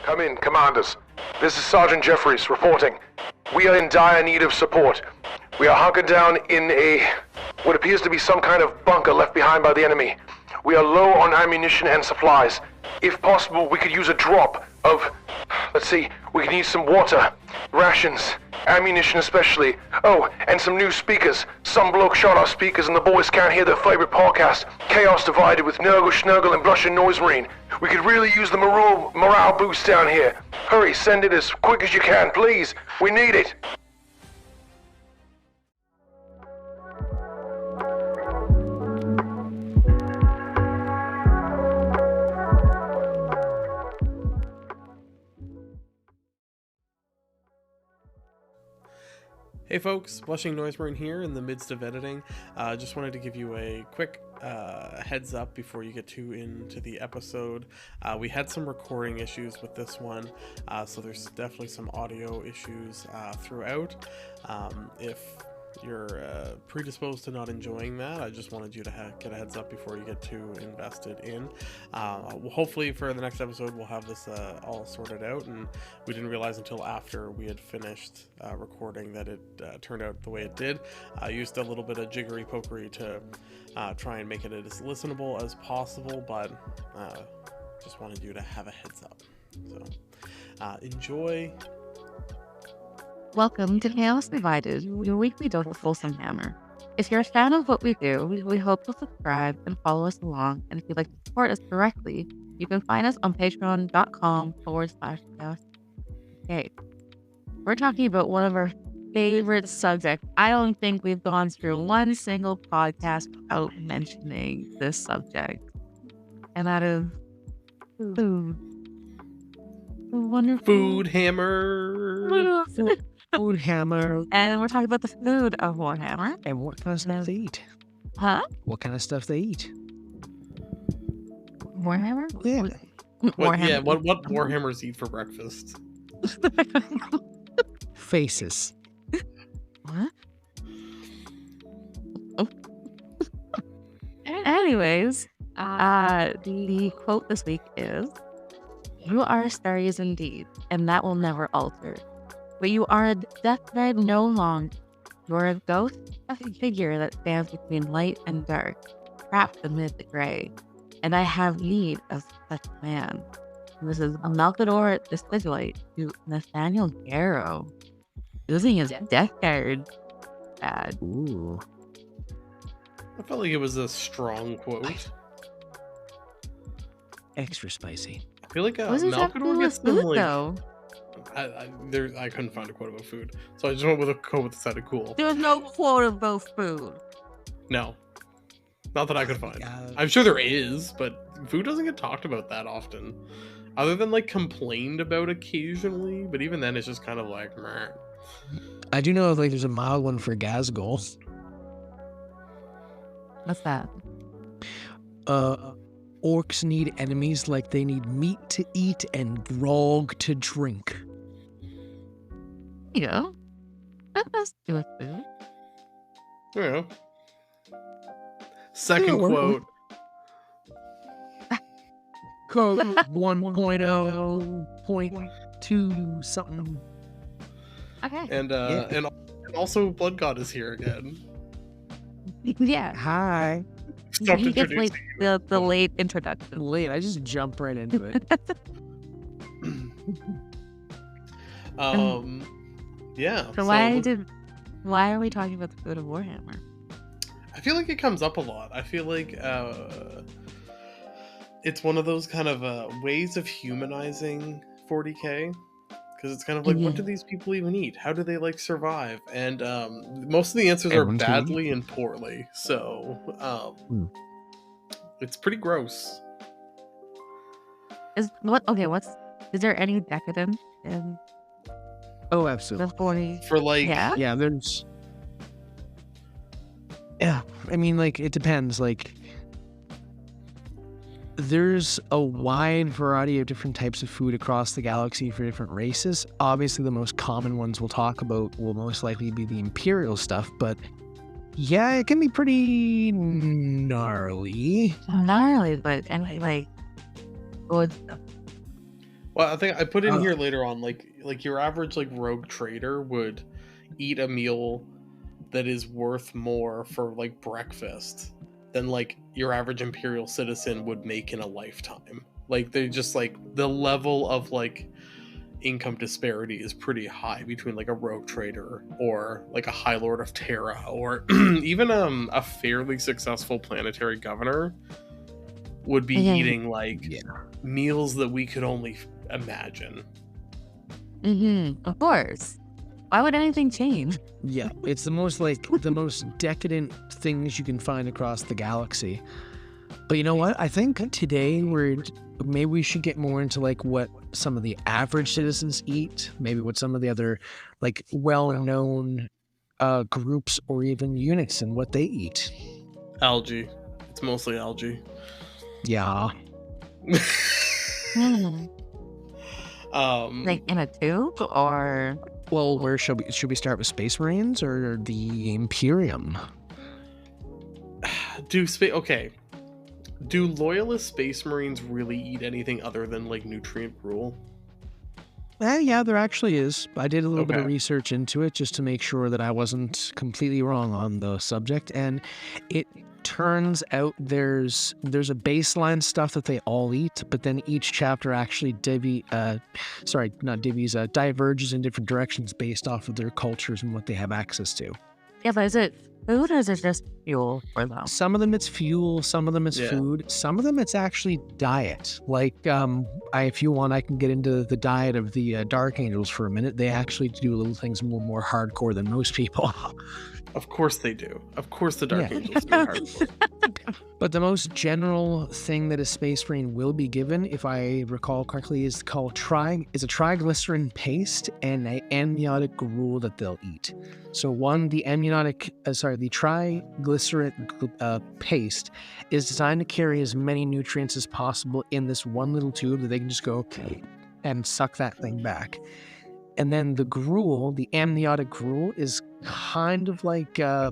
Come in, commanders. This is Sergeant Jeffries reporting. We are in dire need of support. We are hunkered down in what appears to be some kind of bunker left behind by the enemy. We are low on ammunition and supplies. If possible, we could use a drop of, we could use some water, rations, ammunition especially. Oh, and some new speakers. Some bloke shot our speakers and the boys can't hear their favorite podcast, Chaos Divided with Nurgle, Schnurgle, and Blush and Noise Marine. We could really use the morale boost down here. Hurry, send it as quick as you can, please. We need it. Hey folks, Blushing Noise Marine here in the midst of editing. Just wanted to give you a quick heads up before you get into the episode. We had some recording issues with this one, so there's definitely some audio issues throughout. If you're predisposed to not enjoying that, I just wanted you to get a heads up before you get too invested in. Hopefully for the next episode we'll have this all sorted out, and we didn't realize until after we had finished recording that it turned out the way it did. I used a little bit of jiggery pokery to try and make it as listenable as possible, but just wanted you to have a heads up. So enjoy. Welcome to Chaos Divided, your weekly dose of wholesome hammer. If you're a fan of what we do, we hope you'll subscribe and follow us along. And if you'd like to support us directly, you can find us on patreon.com/chaos. Okay, we're talking about one of our favorite subjects. I don't think we've gone through one single podcast without mentioning this subject, and that is food. Wonderful Food hammer. Food hammer. And we're talking about the food of Warhammer. And what kind of stuff they eat? Huh? What kind of stuff they eat? Warhammer? Yeah. Warhammer. What Warhammers eat for breakfast? Faces. What? Oh. Anyways, the quote this week is, "You are Astartes indeed, and that will never alter. But you are a deathbed no longer. You are a ghost, a figure that stands between light and dark, trapped amid the gray. And I have need of such a man." And this is a Malcador the Sigilite to Nathaniel Garrow, using his death guard badge. Ooh. I felt like it was a strong quote. Extra spicy. I feel like What does this have to do Malcador with gets some food, like. though? I couldn't find a quote about food, so I just went with a quote that sounded cool. There was no quote about food. No, not that I could find. Yeah. I'm sure there is, but food doesn't get talked about that often, other than like complained about occasionally. But even then, it's just kind of like, meh. I do know like there's a mild one for Gazgul. What's that? Orcs need enemies like they need meat to eat and grog to drink. Yeah. That has to do with food. I don't know. Second Yeah, quote. Code 1.0.2 something. Okay. And also Blood God is here again. Yeah. Hi. Stopped He gets introducing the late introduction. Late. I just jump right into it. Yeah. So why are we talking about the food of Warhammer? I feel like it comes up a lot. I feel like it's one of those kind of ways of humanizing 40k, because it's kind of like, what do these people even eat? How do they like survive? And most of the answers are Everyone can badly and poorly. So it's pretty gross. Is there any decadence in Oh, the absolutely. 40? For like, Yeah, there's. Yeah, I mean, like, it depends. Like, there's a wide variety of different types of food across the galaxy for different races. Obviously, the most common ones we'll talk about will most likely be the Imperial stuff, but yeah, it can be pretty gnarly. Gnarly, but and like good stuff. Well, I think I put in here later on, like your average like rogue trader would eat a meal that is worth more for like breakfast than like your average imperial citizen would make in a lifetime. Like they just like the level of like income disparity is pretty high between like a rogue trader or like a high lord of Terra or even a fairly successful planetary governor would be eating like meals that we could only imagine. Of course. Why would anything change? Yeah, it's the most decadent things you can find across the galaxy. But you know what? I think today maybe we should get more into like what some of the average citizens eat, maybe what some of the other like well-known groups or even units and what they eat. Algae. It's mostly algae. Yeah. Like in a tube or? Well, where should we start with Space Marines or the Imperium? Okay. Do loyalist Space Marines really eat anything other than like nutrient gruel? Yeah, there actually is. I did a little bit of research into it just to make sure that I wasn't completely wrong on the subject, and it turns out there's a baseline stuff that they all eat, but then each chapter actually diverges in different directions based off of their cultures and what they have access to. Yeah, but is it food or is it just fuel for them? Some of them it's fuel, some of them it's food, some of them it's actually diet. Like, if you want, I can get into the diet of the Dark Angels for a minute. They actually do little things more hardcore than most people. Of course they do. Of course the Dark Angels do hardcore. But the most general thing that a Space Marine will be given, if I recall correctly, is called a triglycerin paste and an amniotic gruel that they'll eat. So the triglycerin paste is designed to carry as many nutrients as possible in this one little tube that they can just go and suck that thing back. And then the gruel, the amniotic gruel, is kind of like it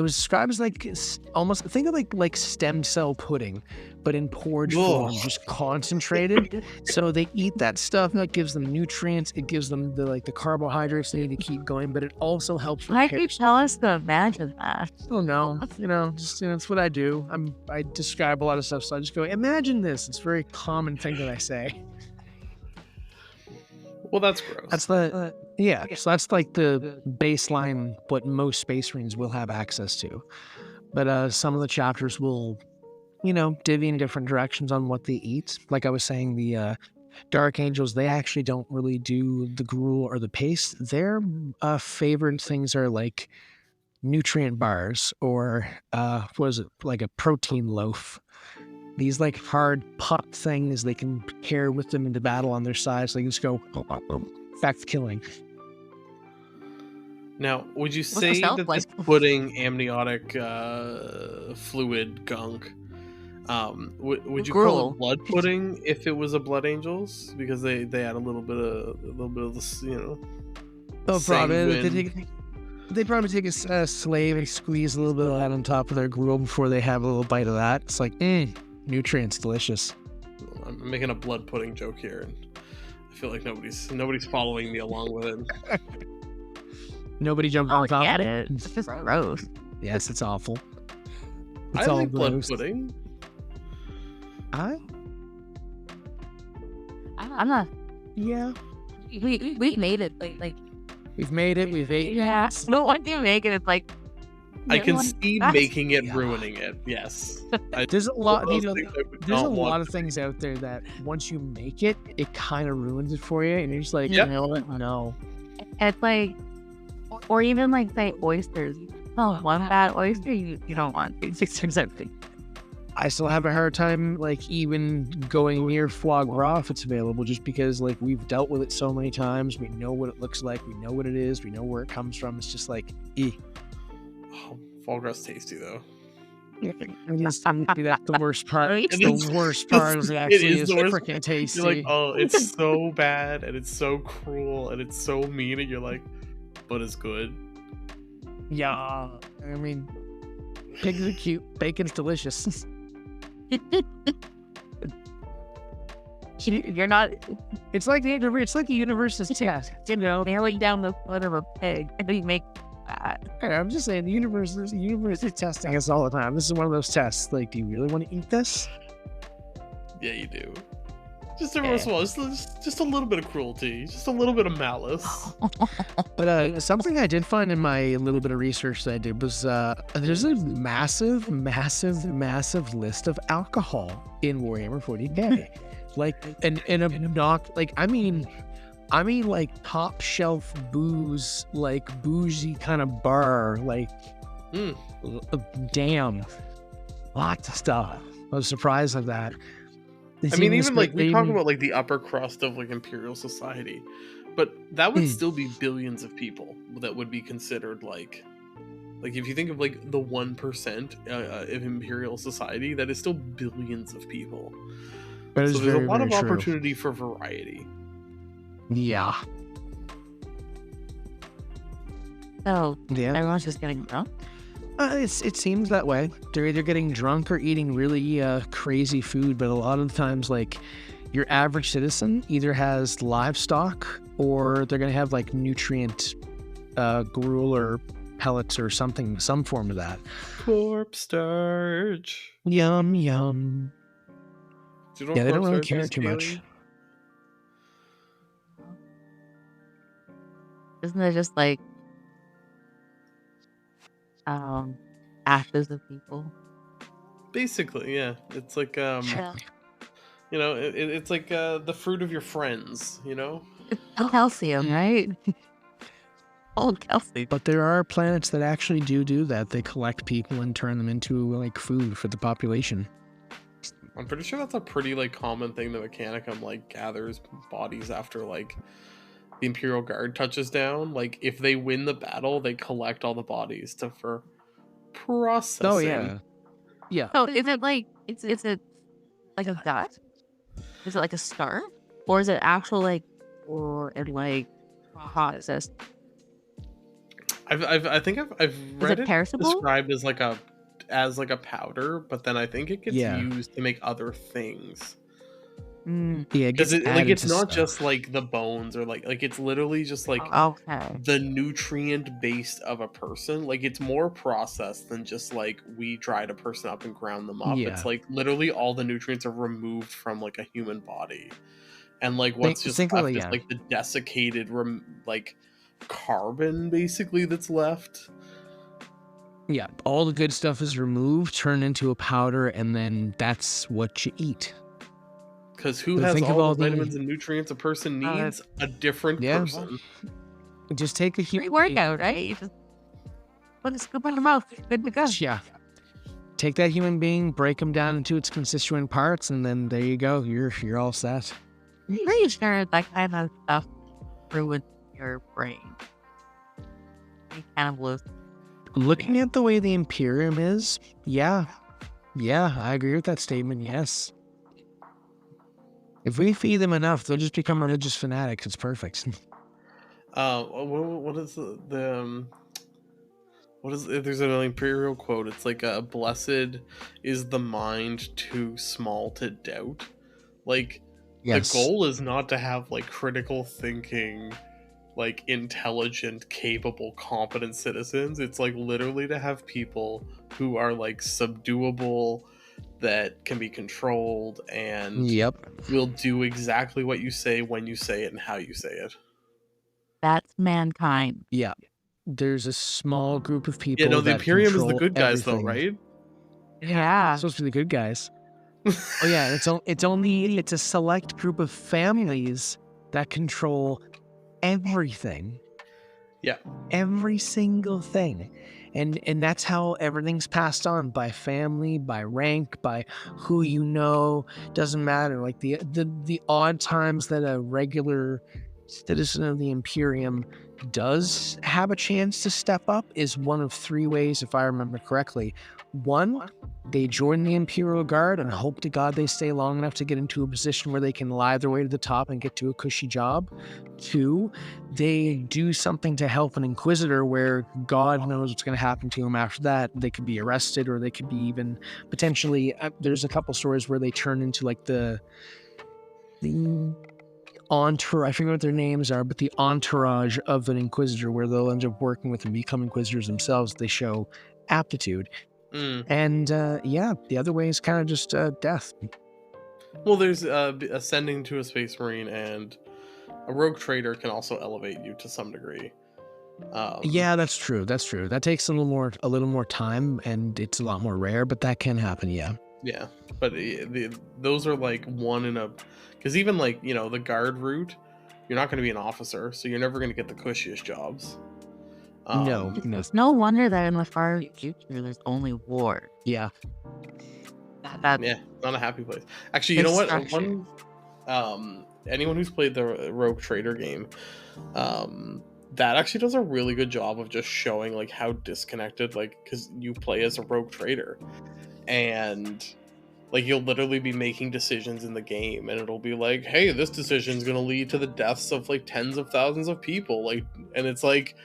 was described as like almost think of like stem cell pudding, but in porridge form, just concentrated. So they eat that stuff, and that gives them nutrients. It gives them the carbohydrates they need to keep going, but it also helps. Why do you tell us to imagine that? Oh no, it's what I do. I describe a lot of stuff, so I just go, imagine this. It's a very common thing that I say. Well, that's gross. That's so that's like the baseline what most Space Marines will have access to. But some of the chapters will, divvy in different directions on what they eat. Like I was saying, the Dark Angels, they actually don't really do the gruel or the paste. Their favorite things are like nutrient bars or like a protein loaf. These like hard pot things they can carry with them into battle on their sides. So they just go fact killing. Now, would you say that this pudding amniotic fluid gunk, would you call it blood pudding if it was a Blood Angels? Because they add a little bit of this, Oh, probably. They probably take a slave and squeeze a little bit of that on top of their gruel before they have a little bite of that. It's like, nutrients, delicious. I'm making a blood pudding joke here, and I feel like nobody's following me along with it. Nobody jumped on top. I get it. It's just gross. Yes, it's awful. I like blood pudding. I'm not. Yeah. We made it like. We've made it. We've ate. Yeah. No, once you make it, it's like. I can see making it ruining it. Yes. There's a lot. There's a lot of things out there that once you make it, it kind of ruins it for you, and you're just like, no. It's like, or even like say oysters. Oh, one bad oyster you don't want. It's exactly. I still have a hard time like even going near foie gras if it's available, just because like we've dealt with it so many times. We know what it looks like. We know what it is. We know where it comes from. It's just like, Oh, foie gras tasty though. That's the worst part. The worst part is actually is freaking tasty. You're like, oh, it's so bad and it's so cruel and it's so mean, and you're like, but it's good. Yeah, I mean, pigs are cute. Bacon's delicious. You're not It's like the universe's test, you know. nailing down the foot of a pig and you make that. Hey, I'm just saying the universe is testing us all the time. This is one of those tests. Like, do you really want to eat this? Yeah, you do. Just every once in a while, just a little bit of cruelty, just a little bit of malice. But something I did find in my little bit of research that I did was there's a massive list of alcohol in Warhammer 40k. Like, and a knock, like, I mean like top shelf booze, like bougie kind of bar, like damn, lots of stuff. I was surprised at that. I mean, even like we talk about like the upper crust of like Imperial society, but that would still be billions of people that would be considered like if you think of like the 1% of Imperial society, that is still billions of people. So there's a lot of opportunity for variety. Yeah. So Yeah. everyone's just getting drunk. It seems that way. They're either getting drunk or eating really crazy food, but a lot of the times, like, your average citizen either has livestock or they're gonna have like nutrient gruel or pellets or something, some form of that. Corpse starch. Yum yum. Do you know Yeah, what they don't corpse really starch care is, too much. Kaylee? Isn't it just like ashes of people? Basically, yeah. It's like Yeah. you know, it's like the fruit of your friends, you know? It's calcium, right? Oh, calcium. But there are planets that actually do that. They collect people and turn them into like food for the population. I'm pretty sure that's a pretty like common thing. The Mechanicum like gathers bodies after like the Imperial Guard touches down. Like if they win the battle, they collect all the bodies for processing. Oh yeah. Yeah. So is it like is it like a gut? Is it like a scar? Or is it actual like or and like process? I think I've read it perishable? described as like a powder, but then I think it gets used to make other things. Yeah, Because it's not just like the bones or like it's literally just like the nutrient base of a person. Like it's more processed than just like we dried a person up and ground them up. It's like literally all the nutrients are removed from like a human body, and like what's just left is like the desiccated like carbon basically that's left. Yeah, all the good stuff is removed, turned into a powder, and then that's what you eat. Because who has all the vitamins and nutrients a person needs? A different person. Just take a human workout, right? You just put a scoop in your mouth. Good to go. Yeah. Take that human being, break them down into its constituent parts, and then there you go. You're all set. I'm pretty sure that kind of stuff ruins your brain. Cannibalism. Looking at the way the Imperium is, yeah, I agree with that statement. Yes. If we feed them enough, they'll just become religious fanatics. It's perfect. What is there's an Imperial quote. It's like blessed is the mind too small to doubt. Like the goal is not to have like critical thinking, like intelligent, capable, competent citizens. It's like literally to have people who are like subduable, that can be controlled, and will do exactly what you say when you say it and how you say it. That's mankind. Yeah. There's a small group of people. Yeah, no, the Imperium is the good guys though, right? Yeah. It's supposed to be the good guys. Oh yeah, it's a select group of families that control everything. Yeah. Every single thing. And that's how everything's passed on, by family, by rank, by who you know. Doesn't matter. Like the odd times that a regular citizen of the Imperium does have a chance to step up is one of three ways, if I remember correctly. One, they join the Imperial Guard and hope to God they stay long enough to get into a position where they can lie their way to the top and get to a cushy job. Two, they do something to help an Inquisitor where God knows what's going to happen to him after that. They could be arrested, or they could be even potentially, there's a couple stories where they turn into like the the entourage, I forget what their names are, but the entourage of an Inquisitor, where they'll end up working with and become Inquisitors themselves. They show aptitude. And the other way is kind of just death. Well, there's ascending to a Space Marine, and a Rogue Trader can also elevate you to some degree. Yeah, that's true. That takes a little more time, and it's a lot more rare, but that can happen. Yeah. Yeah, but those are like one in a, because even like the guard route, you're not going to be an officer, so you're never going to get the cushiest jobs. No. It's no wonder that in the far future there's only war. Yeah. Yeah, not a happy place. Actually, you know what? Anyone who's played the Rogue Trader game, that actually does a really good job of just showing like how disconnected, like, because you play as a Rogue Trader, and like you'll literally be making decisions in the game, and it'll be like, hey, this decision is going to lead to the deaths of like tens of thousands of people, like, and it's like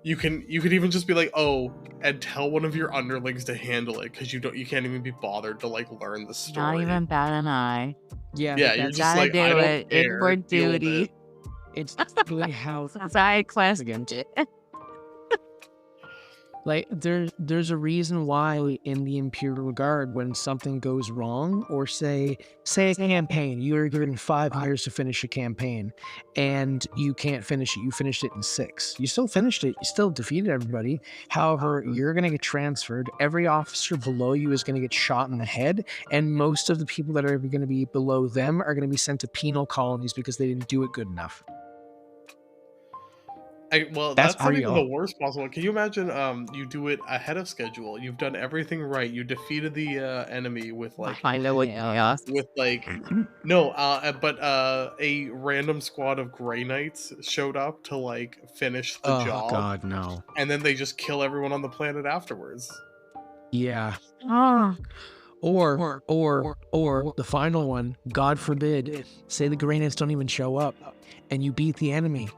you could even just be like, oh, and tell one of your underlings to handle it, because you can't even be bothered to like learn the story. Not even bat an eye. Yeah. You're just like, do I don't it. It's care, for deal with duty. it. It's like how Side quest again. Like there's a reason why in the Imperial Guard, when something goes wrong, or say a campaign, you're given 5 years to finish a campaign, and you can't finish it. You finished it in 6. You still finished it. You still defeated everybody. However, you're gonna get transferred. Every officer below you is gonna get shot in the head, and most of the people that are gonna be below them are gonna be sent to penal colonies because they didn't do it good enough. That's not even the worst possible. Can you imagine? You do it ahead of schedule. You've done everything right. You defeated the enemy with like I know what chaos. with like no, but a random squad of Grey Knights showed up to like finish the job. Oh God, no! And then they just kill everyone on the planet afterwards. Yeah. Oh. Or the final one, God forbid, say the Grey Knights don't even show up, and you beat the enemy,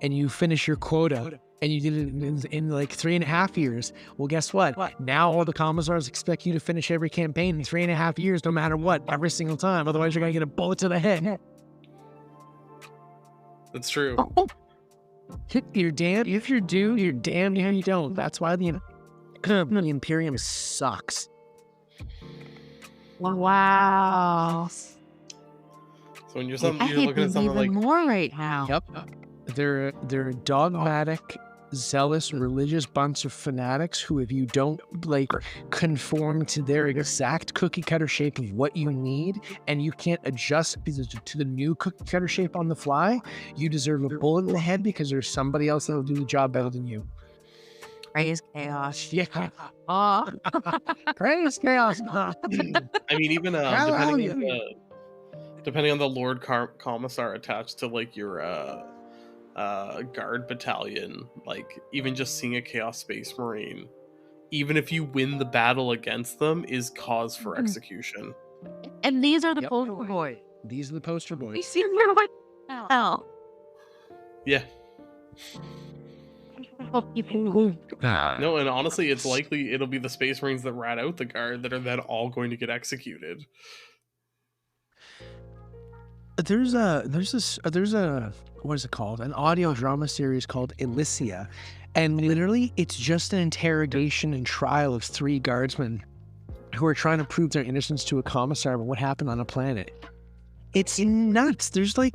and you finish your quota, and you did it in like 3.5 years. Well, guess what? Now all the commissars expect you to finish every campaign in 3.5 years, no matter what, every single time. Otherwise, you're gonna get a bullet to the head. That's true. You're damned if you do. You're damned if you don't. That's why the Imperium sucks. Wow. So when you're I hate looking at them something like even more right now. Yep. They're a dogmatic, zealous, religious bunch of fanatics who, if you don't like conform to their exact cookie cutter shape of what you need, and you can't adjust to the new cookie cutter shape on the fly, you deserve a bullet in the head because there's somebody else that'll do the job better than you. Praise chaos. Yeah. Praise chaos. I mean, even depending on the Lord Commissar attached to like your guard battalion, like even just seeing a Chaos Space Marine, even if you win the battle against them, is cause for execution. And these are the poster boys. These are the poster boys. We see what hell. Yeah. No, and honestly, it's likely it'll be the Space Marines that rat out the guard that are then all going to get executed. There's a what is it called? An audio drama series called Elysia, and literally it's just an interrogation and trial of 3 guardsmen who are trying to prove their innocence to a commissar about what happened on a planet. It's nuts. They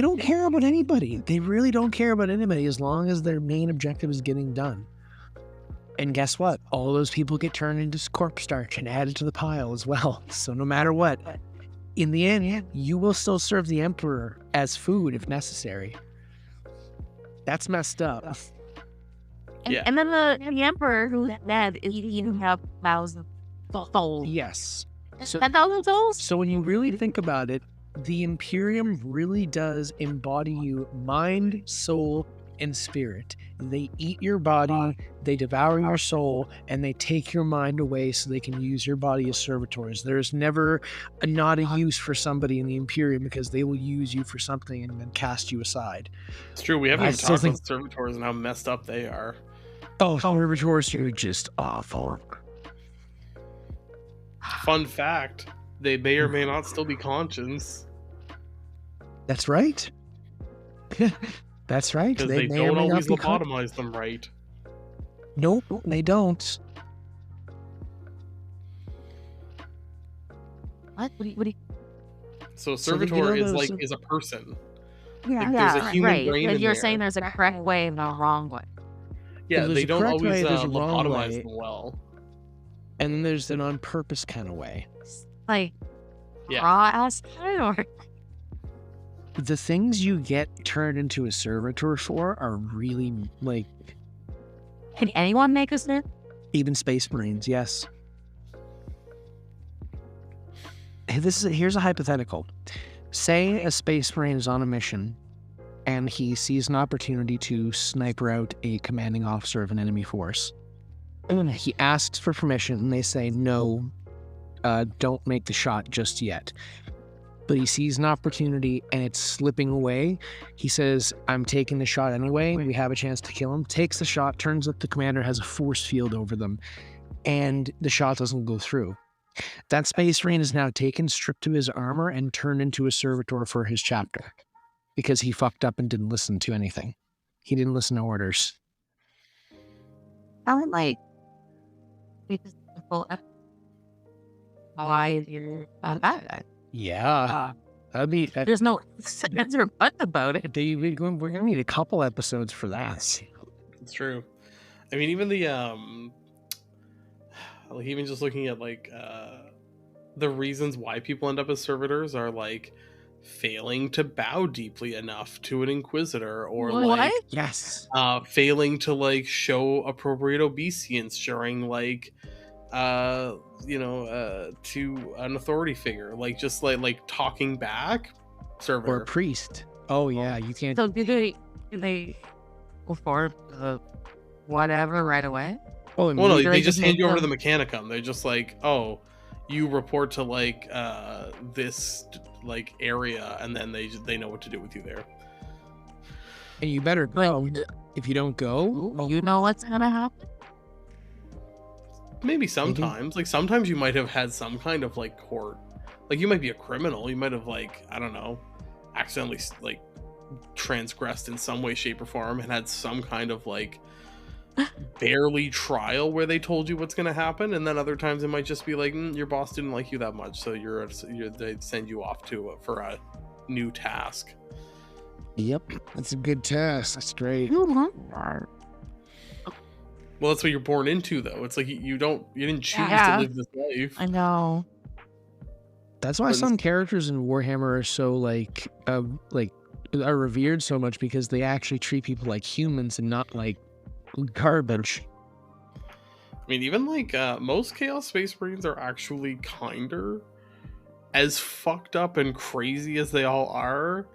don't care about anybody. They really don't care about anybody as long as their main objective is getting done. And guess what? All those people get turned into corpse starch and added to the pile as well. So no matter what, in the end, you will still serve the Emperor as food if necessary. That's messed up. And then the Emperor, who's dead, is eating have 1,000 souls. Yes. So, 10,000 souls? So when you really think about it, the Imperium really does embody you mind, soul, and spirit. They eat your body, they devour your soul, and they take your mind away so they can use your body as servitors. There's never not a use for somebody in the Imperium because they will use you for something and then cast you aside. It's true. We haven't even talked about servitors and how messed up they are. Oh, servitors are just awful. Fun fact, They may or may not still be conscious. That's right. That's right. Because they may or don't may not always be lobotomize them right. Nope, they don't. What? What do you? So a So the- servitor you know is those- like is a person. Yeah, there's a human right. brain in You're there. saying there's a correct way and a wrong way. Yeah, there's they a don't correct always way, there's a wrong lobotomize way. them well. And then there's an on purpose kind of way. Like Yeah. raw acid or The things you get turned into a servitor for are really like can anyone make a snip? even Space Marines. Yes. Hey, here's a hypothetical. Say a Space Marine is on a mission, and he sees an opportunity to sniper out a commanding officer of an enemy force. And he asks for permission, and they say, no, don't make the shot just yet. But he sees an opportunity, and it's slipping away. He says, I'm taking the shot anyway. We have a chance to kill him. Takes the shot, turns up the commander has a force field over them, and the shot doesn't go through. That Space Marine is now taken, stripped of his armor, and turned into a servitor for his chapter. Because he fucked up and didn't listen to anything. He didn't listen to orders. I would like because the full why you're bad guy. Yeah. That'd be... There's no sense or but about it. We're going to need a couple episodes for that. It's true. I mean, even the like even just looking at like the reasons why people end up as servitors are like failing to bow deeply enough to an inquisitor, or like Yes. failing to like show appropriate obeisance during like to an authority figure, like just like talking back. Servitor. Or a priest. Oh yeah, you can't... So do they perform whatever right away? Oh, Well, no, Maybe they they just just hand make you over to them- the Mechanicum. They're just like, oh, you report to like this like area, and then they know what to do with you there. And you better go. If you don't go... You know what's gonna happen? Maybe sometimes, like sometimes you might have had some kind of like court, like you might be a criminal. You might have like, I don't know, accidentally like transgressed in some way, shape, or form, and had some kind of like barely trial where they told you what's going to happen. And then other times it might just be like, your boss didn't like you that much, so they send you off to for a new task. Yep. That's a good test. That's great. Well, that's what you're born into, though. It's like you didn't choose Yeah. to live this life. I know. That's why But some characters in Warhammer are so like are revered so much, because they actually treat people like humans and not like garbage. I mean, even like most Chaos Space Marines are actually kinder. As fucked up and crazy as they all are,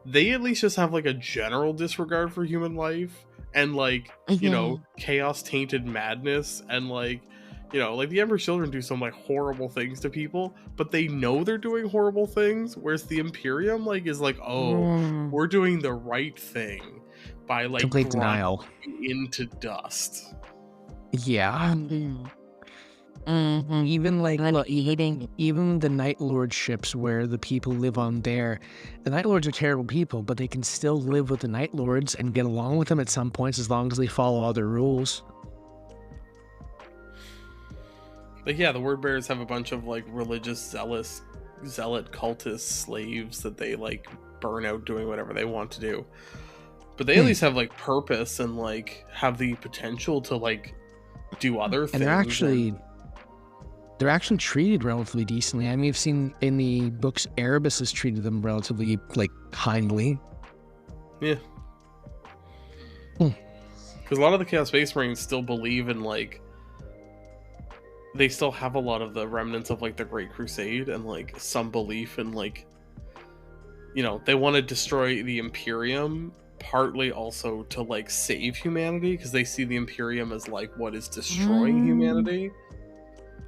they at least just have like a general disregard for human life and like, chaos tainted madness, and like, like the Emperor's Children do some like horrible things to people, but they know they're doing horrible things, whereas the Imperium like is like, we're doing the right thing by like Complete grinding denial. you into dust. Yeah. Even like even the Night Lord ships where the people live on there, the Night Lords are terrible people, but they can still live with the Night Lords and get along with them at some points as long as they follow all their rules. Like, yeah, the Word Bearers have a bunch of like religious zealot cultist slaves that they like burn out doing whatever they want to do, but they at least have like purpose and like have the potential to like do other things. And they're actually treated relatively decently. I mean, I've seen in the books Erebus has treated them relatively like kindly. Yeah. Because a lot of the Chaos Space Marines still believe in like, they still have a lot of the remnants of like the Great Crusade and like some belief in like, they want to destroy the Imperium, partly also to like save humanity, because they see the Imperium as like what is destroying humanity.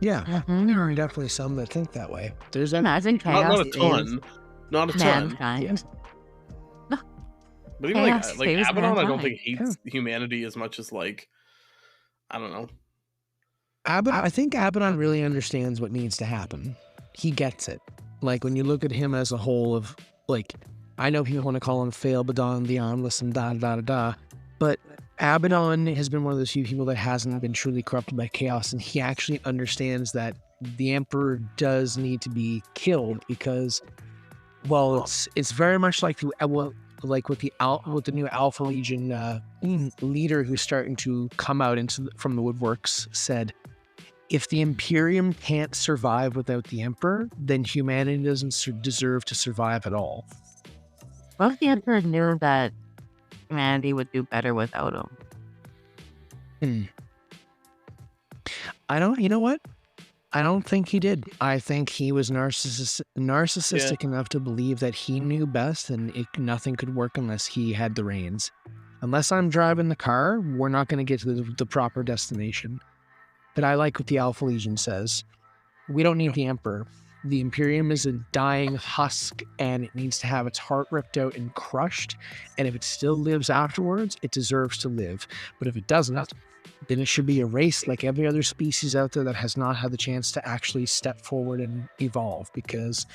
Yeah, there are definitely some that think that way. There's Imagine chaos. Not a ton. Not a ton. Mankind. But even Chaos like saves Abaddon, I don't mankind. think hates humanity as much as like, I don't know. I think Abaddon really understands what needs to happen. he gets it. Like, when you look at him as a whole of, like, I know people want to call him Failbadon, the Armless, and da-da-da-da-da, but Abaddon has been one of those few people that hasn't been truly corrupted by chaos, and he actually understands that the Emperor does need to be killed because, well, it's very much like with the new Alpha Legion leader who's starting to come out from the woodworks said, if the Imperium can't survive without the Emperor, then humanity doesn't deserve to survive at all. What if the Emperor knew that humanity would do better without him? You know what? I don't think he did. I think he was narcissistic enough to believe that he knew best and nothing could work unless he had the reins. Unless I'm driving the car, we're not going to get to the proper destination. But I like what the Alpha Legion says. We don't need the Emperor. The Imperium is a dying husk, and it needs to have its heart ripped out and crushed. And if it still lives afterwards, it deserves to live. But if it doesn't, then it should be erased like every other species out there that has not had the chance to actually step forward and evolve, because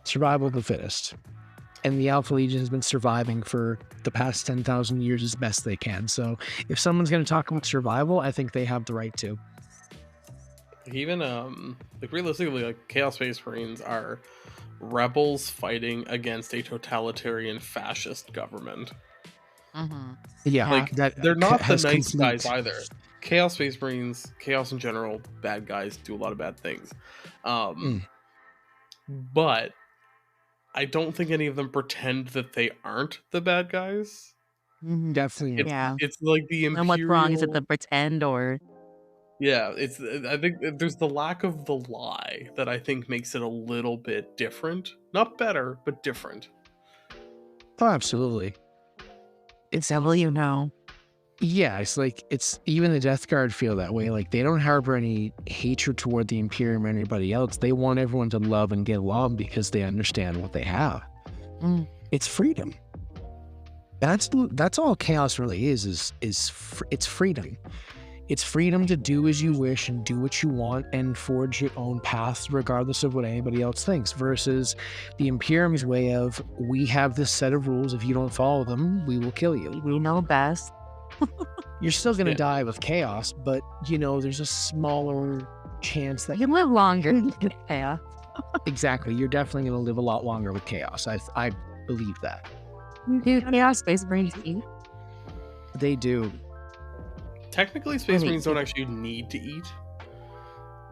survival of the fittest. And the Alpha Legion has been surviving for the past 10,000 years as best they can. So if someone's going to talk about survival, I think they have the right to. Even like realistically, like Chaos Space Marines are rebels fighting against a totalitarian fascist government. Yeah, like they're not the nice guys either. Chaos Space Marines, Chaos in general, bad guys do a lot of bad things. But I don't think any of them pretend that they aren't the bad guys. Definitely. It's like the Imperial... And what's wrong? Is it the pretend or... Yeah, I think there's the lack of the lie that I think makes it a little bit different. Not better, but different. Oh, absolutely. It's devil, you know. Yeah, it's like, it's even the Death Guard feel that way. Like, they don't harbor any hatred toward the Imperium or anybody else. They want everyone to love and get along because they understand what they have. It's freedom. That's all chaos really is it's freedom. It's freedom to do as you wish and do what you want and forge your own path regardless of what anybody else thinks, versus the Imperium's way of, we have this set of rules. If you don't follow them, we will kill you. We know best. You're still going to die with chaos, but, you know, there's a smaller chance that... You live longer with chaos. Exactly. You're definitely going to live a lot longer with chaos. I believe that. Do Chaos Space Marines eat? They do. Technically, Space Marines don't actually need to eat.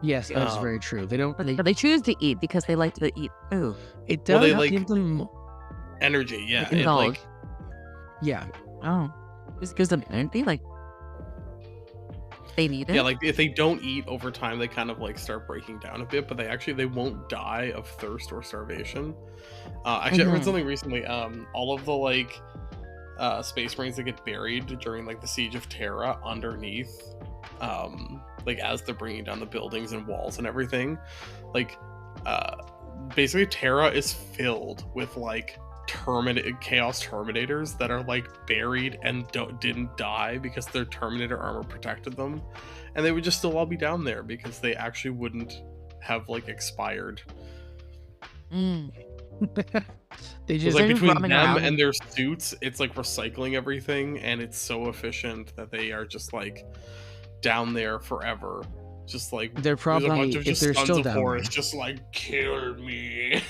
Yes, that's very true. They don't... But they choose to eat because they like to eat food. It does give them... energy, yeah. Yeah. Oh. Just gives them energy? Like, they need it? Yeah, like, if they don't eat over time, they kind of, like, start breaking down a bit, but they won't die of thirst or starvation. Actually, I read something recently. All of the, like, Space Marines that get buried during, like, the Siege of Terra underneath, like, as they're bringing down the buildings and walls and everything, like, basically Terra is filled with, like, chaos terminators that are, like, buried and didn't die because their Terminator armor protected them, and they would just still all be down there because they actually wouldn't have, like, expired. They just, like, between them and their suits, it's like recycling everything, and it's so efficient that they are just, like, down there forever. Just like, they're probably, there's a bunch of if they're still down there, it's just like, kill me.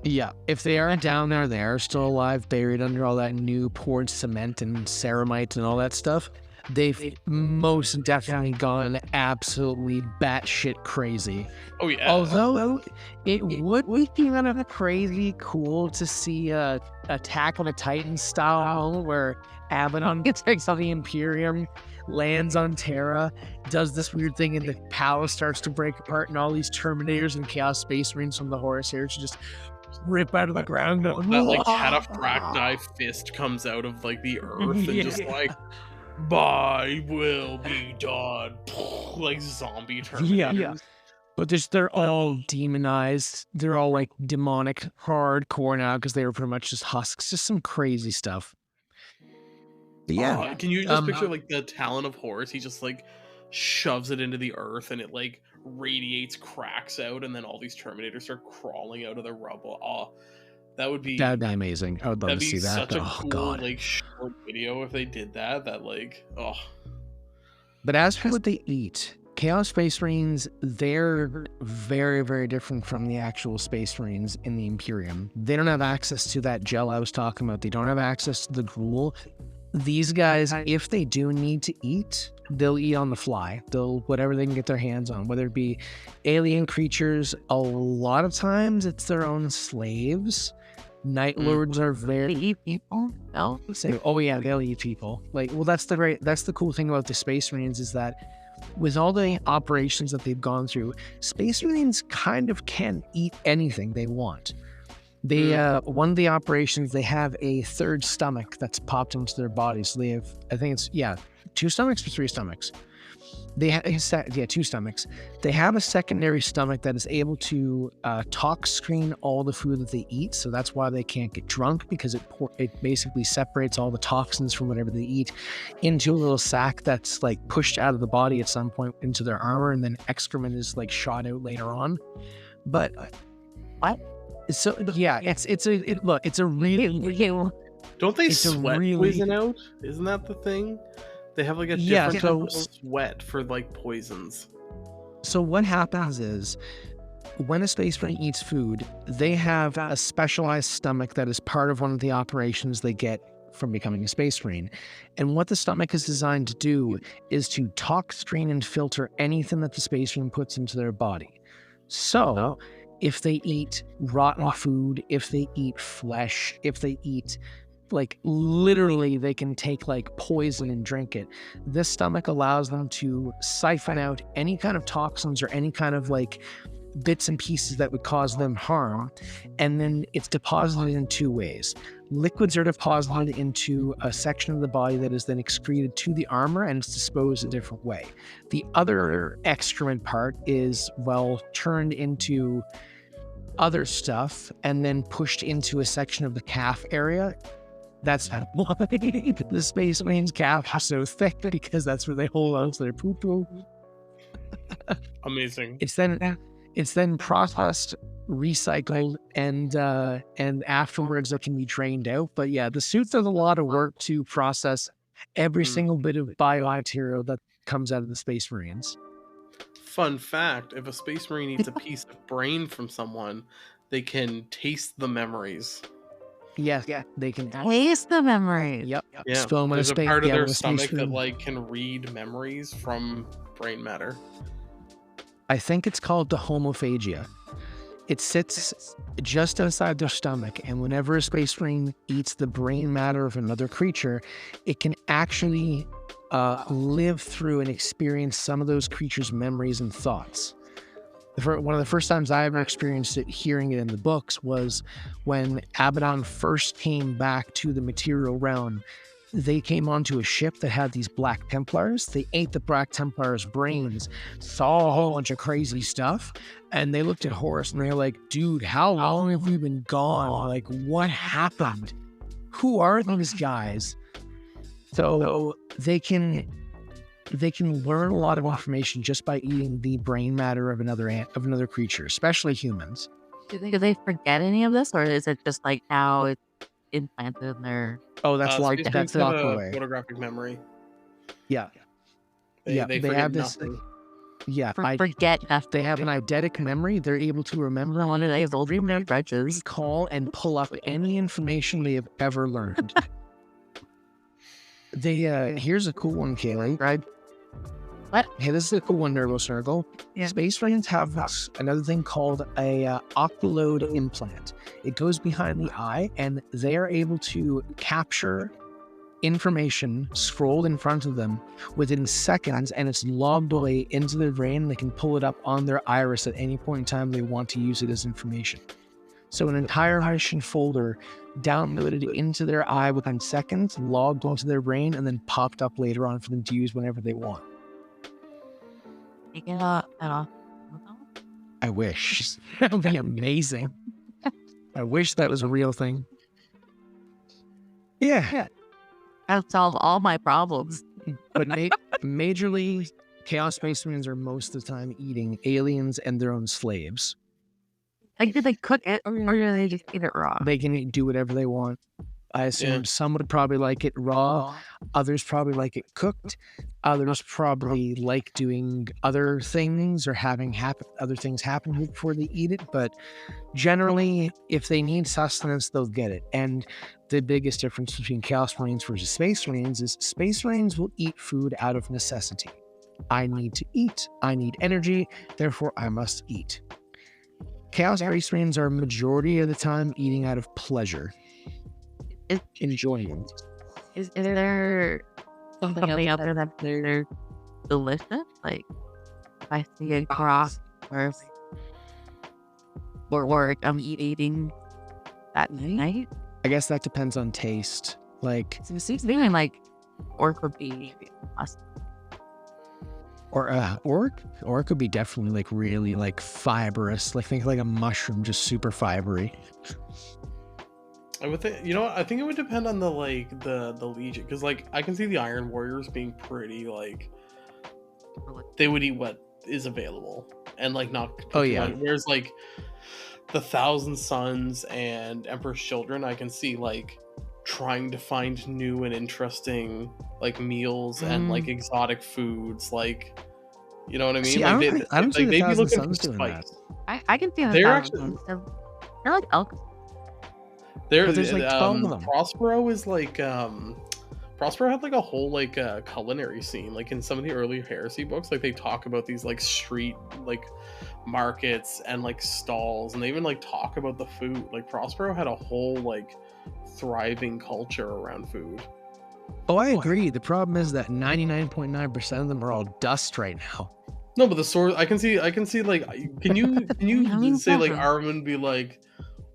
Yeah, if they aren't down there, they are still alive, buried under all that new poured cement and ceramite and all that stuff. They've most definitely gone absolutely batshit crazy. Oh yeah. Although it would be kind of crazy cool to see a Attack on a Titan style where Abaddon gets on the Imperium, lands on Terra, does this weird thing, and the palace starts to break apart, and all these Terminators and Chaos Space Marines from the Horus Heresy just rip out of the ground. That, like, cataphracti fist comes out of, like, the earth and just, like, "My will be done," like zombie Terminators. Yeah. But they're all demonized. They're all, like, demonic hardcore now because they were pretty much just husks. Just some crazy stuff. But can you just picture, like, the Talon of Horus? He just, like, shoves it into the earth and it, like, radiates, cracks out, and then all these Terminators start crawling out of the rubble. Oh, that'd be amazing. I would love to see that. such a Oh cool god. like short video if they did that. That like, oh. But as for what they eat, Chaos Space Marines, they're very, very different from the actual Space Marines in the Imperium. They don't have access to that gel I was talking about. They don't have access to the gruel. These guys, if they do need to eat, they'll eat on the fly. They'll, whatever they can get their hands on, whether it be alien creatures. A lot of times it's their own slaves. Night Lords are very... They eat people? No? Oh yeah, they'll eat people. Like, well, that's the cool thing about the Space Marines is that with all the operations that they've gone through, Space Marines kind of can eat anything they want. They one of the operations, they have a third stomach that's popped into their body. So they have, I think it's 2 stomachs or 3 stomachs. They have 2 stomachs. They have a secondary stomach that is able to tox screen all the food that they eat. So that's why they can't get drunk, because it basically separates all the toxins from whatever they eat into a little sac that's like pushed out of the body at some point into their armor, and then excrement is like shot out later on. But what? So yeah, it's a really Don't they it's a sweat really- poison out? Isn't that the thing? They have like a different type of sweat for like poisons. So what happens is, when a Space Marine eats food, they have a specialized stomach that is part of one of the operations they get from becoming a Space Marine. And what the stomach is designed to do is to tox screen and filter anything that the Space Marine puts into their body. So if they eat rotten food, if they eat flesh, if they eat, like, literally they can take like poison and drink it, this stomach allows them to siphon out any kind of toxins or any kind of like bits and pieces that would cause them harm. And then it's deposited in 2 ways. Liquids are deposited into a section of the body that is then excreted to the armor, and it's disposed a different way. The other excrement part is, well, turned into other stuff and then pushed into a section of the calf area. That's why the Space Marine's calf are so thick, because that's where they hold on to their poo-poo. Amazing. It's then processed, recycled, and afterwards it can be drained out. But yeah, the suit does a lot of work to process every single bit of biomaterial that comes out of the Space Marines. Fun fact, if a Space Marine eats a piece of brain from someone, they can taste the memories. Yeah, they can Taste the memory. Yep. Yeah, Spill them with there's a space. part of yeah, their with a space stomach that spoon. like can read memories from brain matter. I think it's called the homophagia. It sits just outside their stomach, and whenever a Space Marine eats the brain matter of another creature, it can actually live through and experience some of those creatures' memories and thoughts. One of the first times I ever experienced it, hearing it in the books, was when Abaddon first came back to the material realm. They came onto a ship that had these Black Templars. They ate the Black Templars' brains, saw a whole bunch of crazy stuff, and they looked at Horus and they were like, dude, how long have we been gone? Like, what happened? Who are these guys? So they can learn a lot of information just by eating the brain matter of another creature, especially humans. Do they forget any of this, or is it just like how it's implanted in their... Oh, that's Space that's Marines have locked a away. photographic memory. Yeah. They forget have this. nothing. Yeah, forget nothing. they have an eidetic memory. They're able to remember, One of those old dream grudges. recall, and pull up any information they have ever learned. Here's a cool one, Kaylee. Right? What? Hey, this is a cool one, Nervo Circle. Yeah. Space Marines have another thing called a octolode implant. It goes behind the eye, and they are able to capture information scrolled in front of them within seconds, and it's logged away into their brain. They can pull it up on their iris at any point in time they want to use it as information. So an entire mission folder downloaded into their eye within seconds, logged onto their brain, and then popped up later on for them to use whenever they want. You get that off. I wish. That would be amazing. I wish that was a real thing. Yeah. That'll solve all my problems. But majorly, Chaos Space Marines are most of the time eating aliens and their own slaves. Like, did they cook it or do they just eat it raw? They can do whatever they want. I assume Yeah. some would probably like it raw, others probably like it cooked, others probably like doing other things or having other things happen before they eat it. But generally, if they need sustenance, they'll get it. And the biggest difference between Chaos Marines versus Space Marines is Space Marines will eat food out of necessity. I need to eat. I need energy. Therefore, I must eat. Chaos Space Marines are majority of the time eating out of pleasure. Enjoyment. Is there something out there that they're delicious? Like, if I see a cross or I'm eating that night. I guess that depends on taste. Like, So it's doing like orc beef. or it could be definitely like really like fibrous. Like think like a mushroom, just super fibery. I would think, you know what, I think it would depend on the like the legion, because like I can see the Iron Warriors being pretty like they would eat what is available and like not Oh, yeah. whereas like the Thousand Sons and Emperor's Children, I can see like trying to find new and interesting like meals and like exotic foods, like, you know what I mean? See, like I don't see the they'd be Thousand looking for Sons doing that. spice. I can see the They're Thousands. They're like elk. There's like 12 of them. Prospero is like Prospero had like a whole like culinary scene, like in some of the early heresy books, like they talk about these like street like markets and like stalls, and they even like talk about the food. Like Prospero had a whole like thriving culture around food. Oh, I agree. The problem is that 99.9% of them are all dust right now. No, but the sword, I can see like, can you say like Armin be like,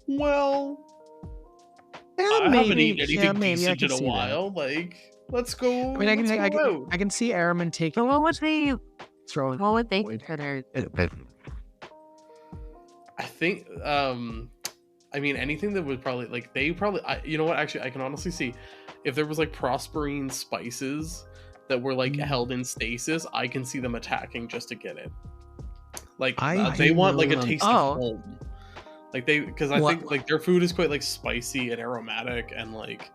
well, I haven't eaten anything decent in a while. Like, let's go. I mean, I can see Araman taking. So what would they throwing? What would they consider? I think, I mean, anything that would probably like you know what? Actually, I can honestly see if there was like prosperine spices that were like held in stasis, I can see them attacking just to get it. Like they want like a taste of home. Like because I think like their food is quite like spicy and aromatic, and like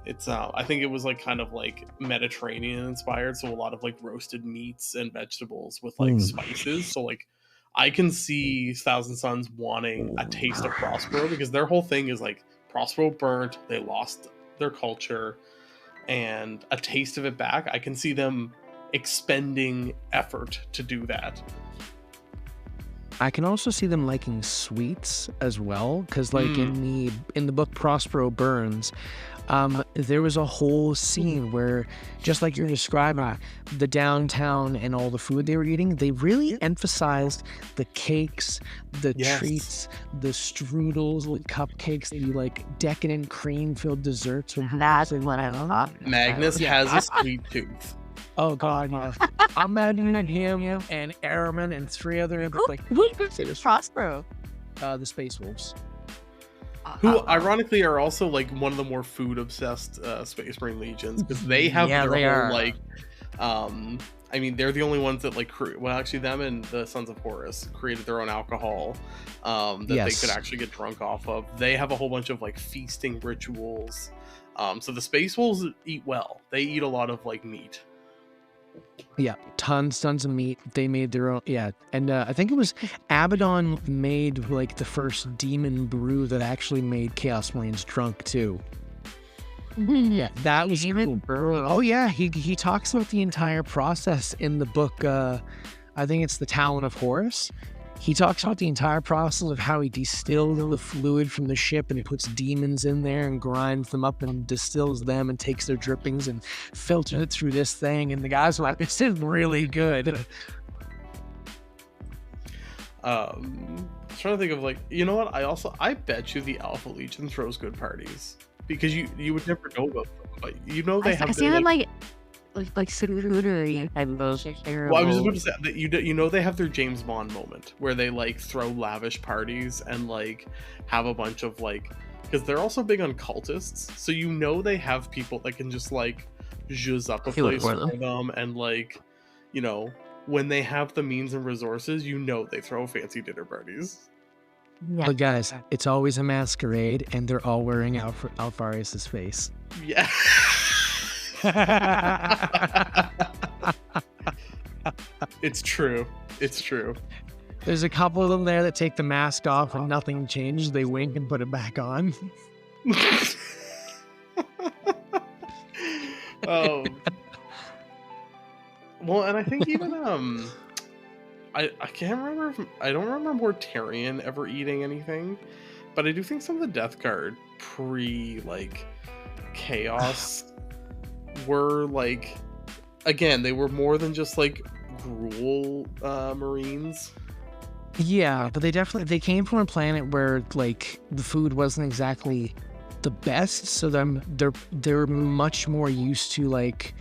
it's I think it was like kind of like Mediterranean inspired, so a lot of like roasted meats and vegetables with like spices. So like I can see Thousand Sons wanting a taste of Prospero, because their whole thing is like Prospero burnt, they lost their culture, and a taste of it back. I can see them expending effort to do that. I can also see them liking sweets as well, because like in the book Prospero Burns, there was a whole scene where, just like you're describing, the downtown and all the food they were eating, they really emphasized the cakes, the treats, the strudels, the cupcakes, the like decadent cream-filled desserts. That's what I love. Magnus has a sweet tooth. Oh God, yes. I'm imagining him and Araman and three other like Prospero. The Space Wolves. Who ironically are also like one of the more food obsessed Space Marine legions, because they have their whole like I mean, they're the only ones that like well, actually them and the Sons of Horus created their own alcohol that they could actually get drunk off of. They have a whole bunch of like feasting rituals. So the Space Wolves eat well. They eat a lot of like meat. Yeah, tons of meat. They made their own. Yeah, and I think it was Abaddon made like the first demon brew that actually made Chaos Marines drunk too. Yeah, that was Demon brew. Oh yeah, he talks about the entire process in the book. I think it's the Talon of Horus. He talks about the entire process of how he distilled the fluid from the ship and he puts demons in there and grinds them up and distills them and takes their drippings and filters it through this thing. And the guys are like, this is really good. I'm trying to think of like, you know what? I bet you the Alpha Legion throws good parties, because you would never know about them, but you know they have. I see them like charcuterie type of. Well, I was just about to say that you know they have their James Bond moment where they like throw lavish parties and like have a bunch of like, because they're also big on cultists, so you know they have people that can just like zhuzz up a place for them and like, you know, when they have the means and resources, you know they throw fancy dinner parties. Yeah. But guys, it's always a masquerade, and they're all wearing Alvarius' face. Yeah. It's true. It's true. There's a couple of them there that take the mask off and nothing changes. They wink and put it back on. Oh. Well, and I think even I can't remember if, I don't remember Mortarion ever eating anything, but I do think some of the Death Guard pre like chaos were like, again, they were more than just like gruel Marines. Yeah, but they came from a planet where like the food wasn't exactly the best, so they're much more used to like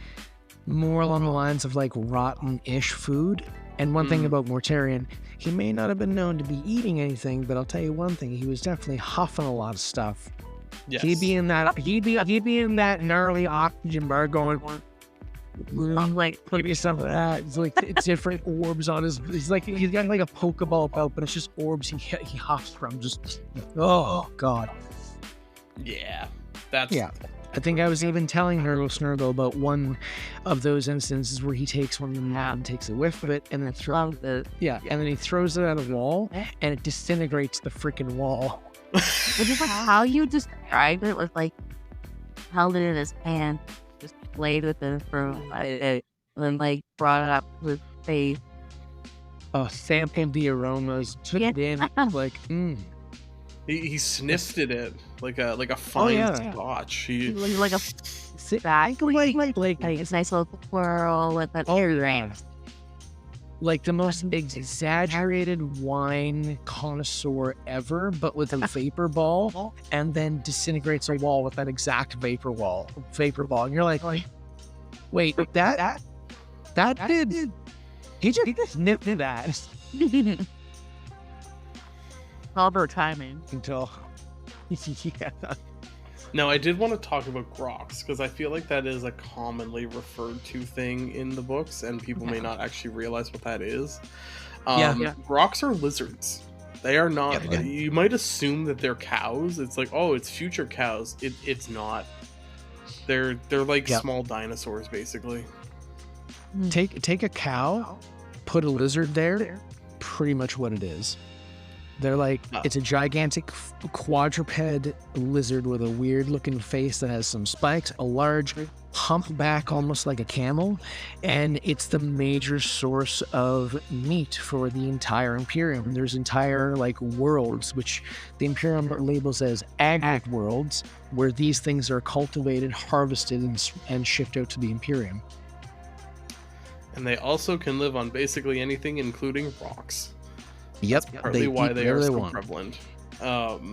more along the lines of like rotten-ish food. And one thing about Mortarion, he may not have been known to be eating anything, but I'll tell you one thing, he was definitely huffing a lot of stuff. Yes. He'd be in that gnarly oxygen bar going, I'm like, give me some of that. It's like different orbs on his. He's got like a Pokeball belt, but it's just orbs he huffs from. Just, oh god. Yeah. That's Yeah. I think I was even telling Snurgle about one of those instances where he takes one of them out and takes a whiff of it, and then throws it. Yeah, and then he throws it at a wall, and it disintegrates the freaking wall. Which is like how you described it was like held it in his hand, just played with it for and then like brought it up to his face. Oh, sampled the aromas, took it in, like, He sniffed at it like a fine scotch. He like a bag, like it's nice little swirl with that air. Like the most exaggerated wine connoisseur ever, but with a vapor ball, and then disintegrates a wall with that exact vapor ball. And you're like, wait, that did he just sniffed that? All about timing. Until yeah. Now, I did want to talk about Grox, because I feel like that is a commonly referred to thing in the books, and people may not actually realize what that is. Grox are lizards. They are not... Yeah. You might assume that they're cows. It's like, oh, it's future cows. It's not. They're like small dinosaurs, basically. Take a cow, put a lizard there, pretty much what it is. They're like, it's a gigantic quadruped lizard with a weird looking face that has some spikes, a large humpback almost like a camel, and it's the major source of meat for the entire Imperium. There's entire like worlds, which the Imperium labels as ag worlds, where these things are cultivated, harvested, and shipped out to the Imperium. And they also can live on basically anything, including rocks. Yep. That's partly why they are so prevalent.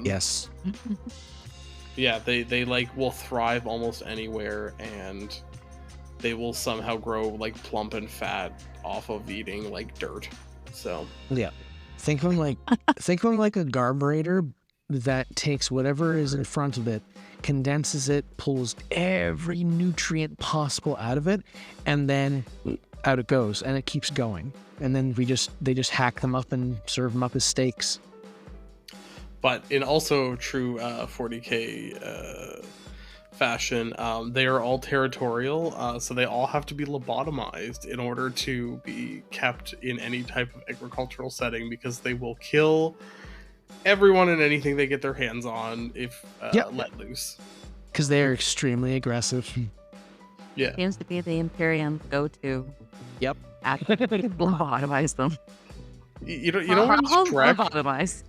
Yes. Yeah, they like will thrive almost anywhere, and they will somehow grow like plump and fat off of eating like dirt. So yeah, think of them like a garburator that takes whatever is in front of it, condenses it, pulls every nutrient possible out of it, and then out it goes, and it keeps going. And then they just hack them up and serve them up as steaks. But in also true 40k fashion, they are all territorial, so they all have to be lobotomized in order to be kept in any type of agricultural setting, because they will kill everyone and anything they get their hands on if let loose. Because they are extremely aggressive. Yeah. Seems to be the Imperium's go-to. Yep. Lobotomize them. You know when lobotomize.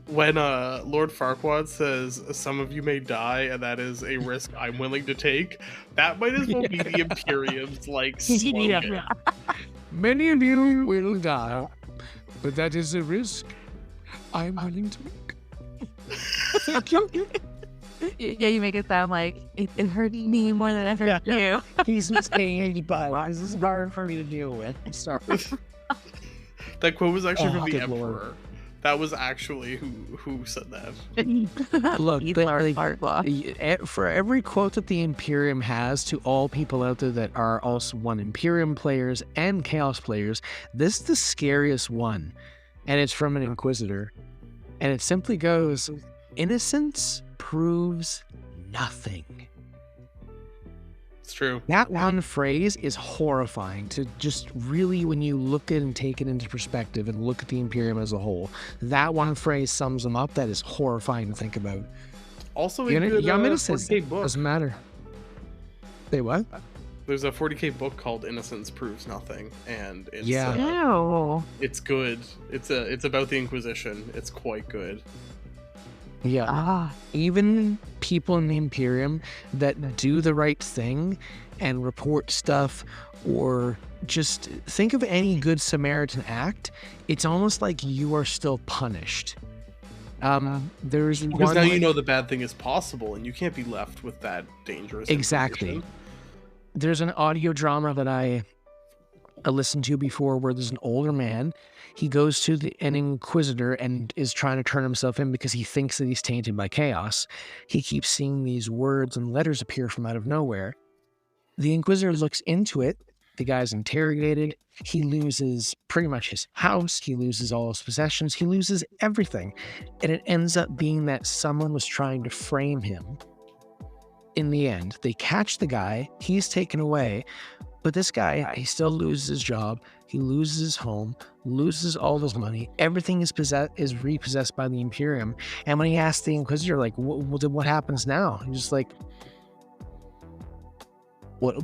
When Lord Farquaad says, "Some of you may die, and that is a risk I'm willing to take," that might as well be the Imperium's like slogan. Many of you will die, but that is a risk I'm willing to make. Yeah, you make it sound like it hurt me more than it hurt you. He's just saying 85. This is hard for me to deal with. I'm sorry. That quote was actually from the Emperor. Lord. That was actually who said that. Look, Eat Larry Hardlaw. for every quote that the Imperium has to all people out there that are also Imperium players and Chaos players, this is the scariest one. And it's from an Inquisitor. And it simply goes, innocence proves nothing. It's true. That one phrase is horrifying to just really, when you look at and take it into perspective and look at the Imperium as a whole, that one phrase sums them up. That is horrifying to think about. Also, a good 40K book. Doesn't matter. Say what? There's a 40K book called Innocence Proves Nothing, and it's Ew. it's good. It's about the Inquisition. It's quite good. Yeah. Ah. Even people in the Imperium that do the right thing and report stuff, or just think of any good Samaritan act, it's almost like you are still punished. There's Because one now you know the bad thing is possible, and you can't be left with that dangerous Exactly. information. There's an audio drama that I listened to before where there's an older man. He goes to an Inquisitor and is trying to turn himself in because he thinks that he's tainted by chaos. He keeps seeing these words and letters appear from out of nowhere. The Inquisitor looks into it. The guy's interrogated. He loses pretty much his house. He loses all his possessions. He loses everything. And it ends up being that someone was trying to frame him. In the end, they catch the guy. He's taken away. But this guy, he still loses his job. He loses his home, loses all his money. Everything is repossessed by the Imperium. And when he asks the Inquisitor, like, what happens now? He's just like, what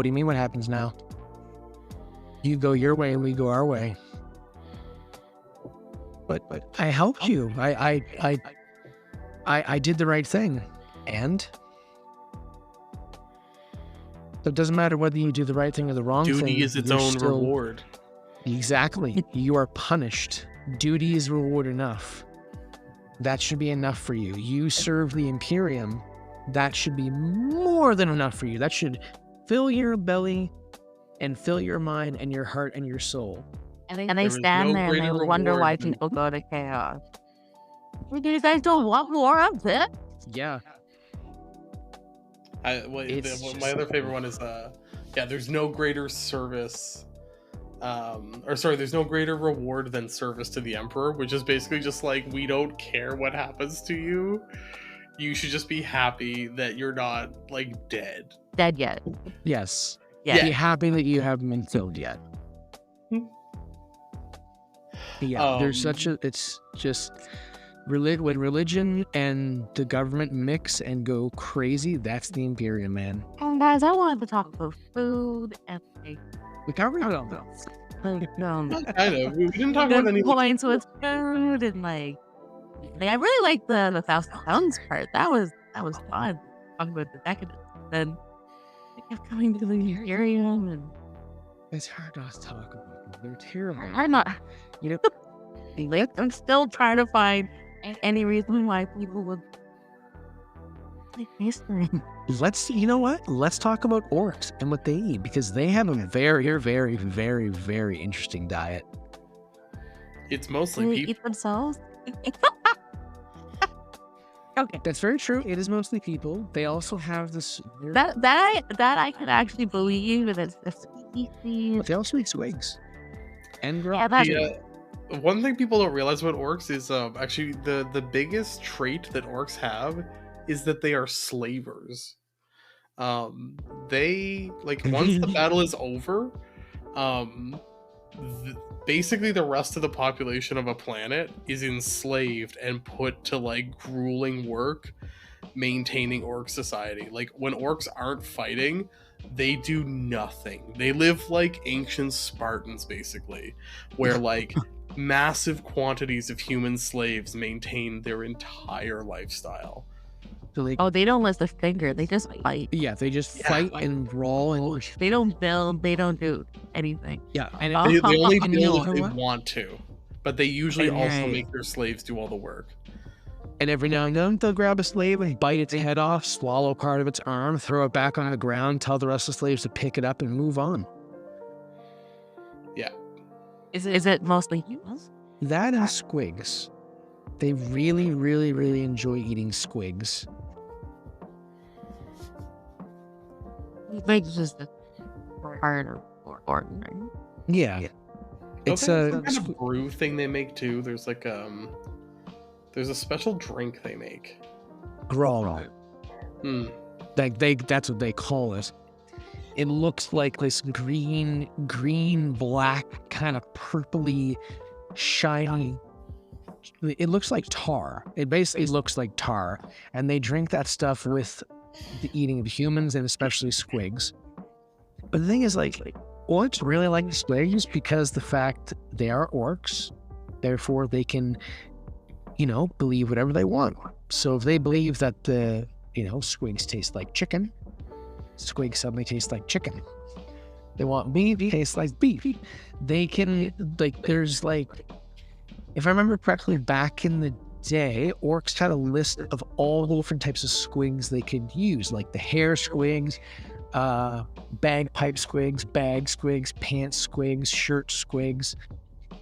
do you mean what happens now? You go your way and we go our way. But I helped you. I did the right thing. And so it doesn't matter whether you do the right thing or the wrong thing. Duty is its own reward. Exactly. You are punished. Duty is reward enough. That should be enough for you. You serve the Imperium. That should be more than enough for you. That should fill your belly and fill your mind and your heart and your soul. And they There is stand no there and they greater wonder reward why than- people go to chaos. You guys don't want more of it? Yeah. My other favorite one is there's no greater service there's no greater reward than service to the Emperor, which is basically just like, we don't care what happens to you. You should just be happy that you're not like dead. Dead yet. Yes. Yeah. Be happy that you haven't been killed yet. Yeah. There's such a, it's just when religion and the government mix and go crazy, that's the Imperium, man. And guys, I wanted to talk about food and like We covered it all. Kind of. We didn't talk about good anything. points with food and like I really liked the 1,000 pounds part. That was fun. Talking about the decadence. Then they kept coming to the Imperium and It's hard not to talk about them. They're terrible. I'm not, like, I'm still trying to find any reason why people would like history. You know what? Let's talk about orcs and what they eat, because they have a very, very, very, very interesting diet. It's mostly They people. eat themselves. Okay, That's very true. It is mostly people. They also have this. that I could actually believe that it's a species. But they also eat swigs. And grub. Yeah, that's One thing people don't realize about orcs is actually the biggest trait that orcs have is that they are slavers. They like once the battle is over, basically the rest of the population of a planet is enslaved and put to like grueling work maintaining orc society. Like when orcs aren't fighting, they do nothing. They live like ancient Spartans basically, where like massive quantities of human slaves maintain their entire lifestyle. So they, oh, they don't lift a finger. They just fight. yeah, they just fight and brawl and They don't build. They don't do anything. yeah. And Oh. They only And you know build if they what? want to, but they usually also Right. make their slaves do all the work. And every now and then they'll grab a slave and bite its head off, swallow part of its arm, throw it back on the ground, tell the rest of the slaves to pick it up and move on. Yeah. Is it mostly humans? That and squigs. They really, really, really enjoy eating squigs. Like just the part of ordinary. Yeah. It's Don't they have a some kind of brew thing they make too. There's like there's a special drink they make. growl. Hmm. That's what they call it. It looks like this green, black, kind of purpley, shiny. It looks like tar. It basically looks like tar. And they drink that stuff with the eating of humans and especially squigs. But the thing is, like, orcs really like squigs because the fact they are orcs, therefore they can, believe whatever they want. So if they believe that the, squigs taste like chicken, squigs suddenly taste like chicken. They want beef, tastes like beef. They can, there's if I remember correctly, back in the day, orcs had a list of all the different types of squigs they could use, like the hair squigs, bagpipe squigs, bag squigs, pants squigs, shirt squigs,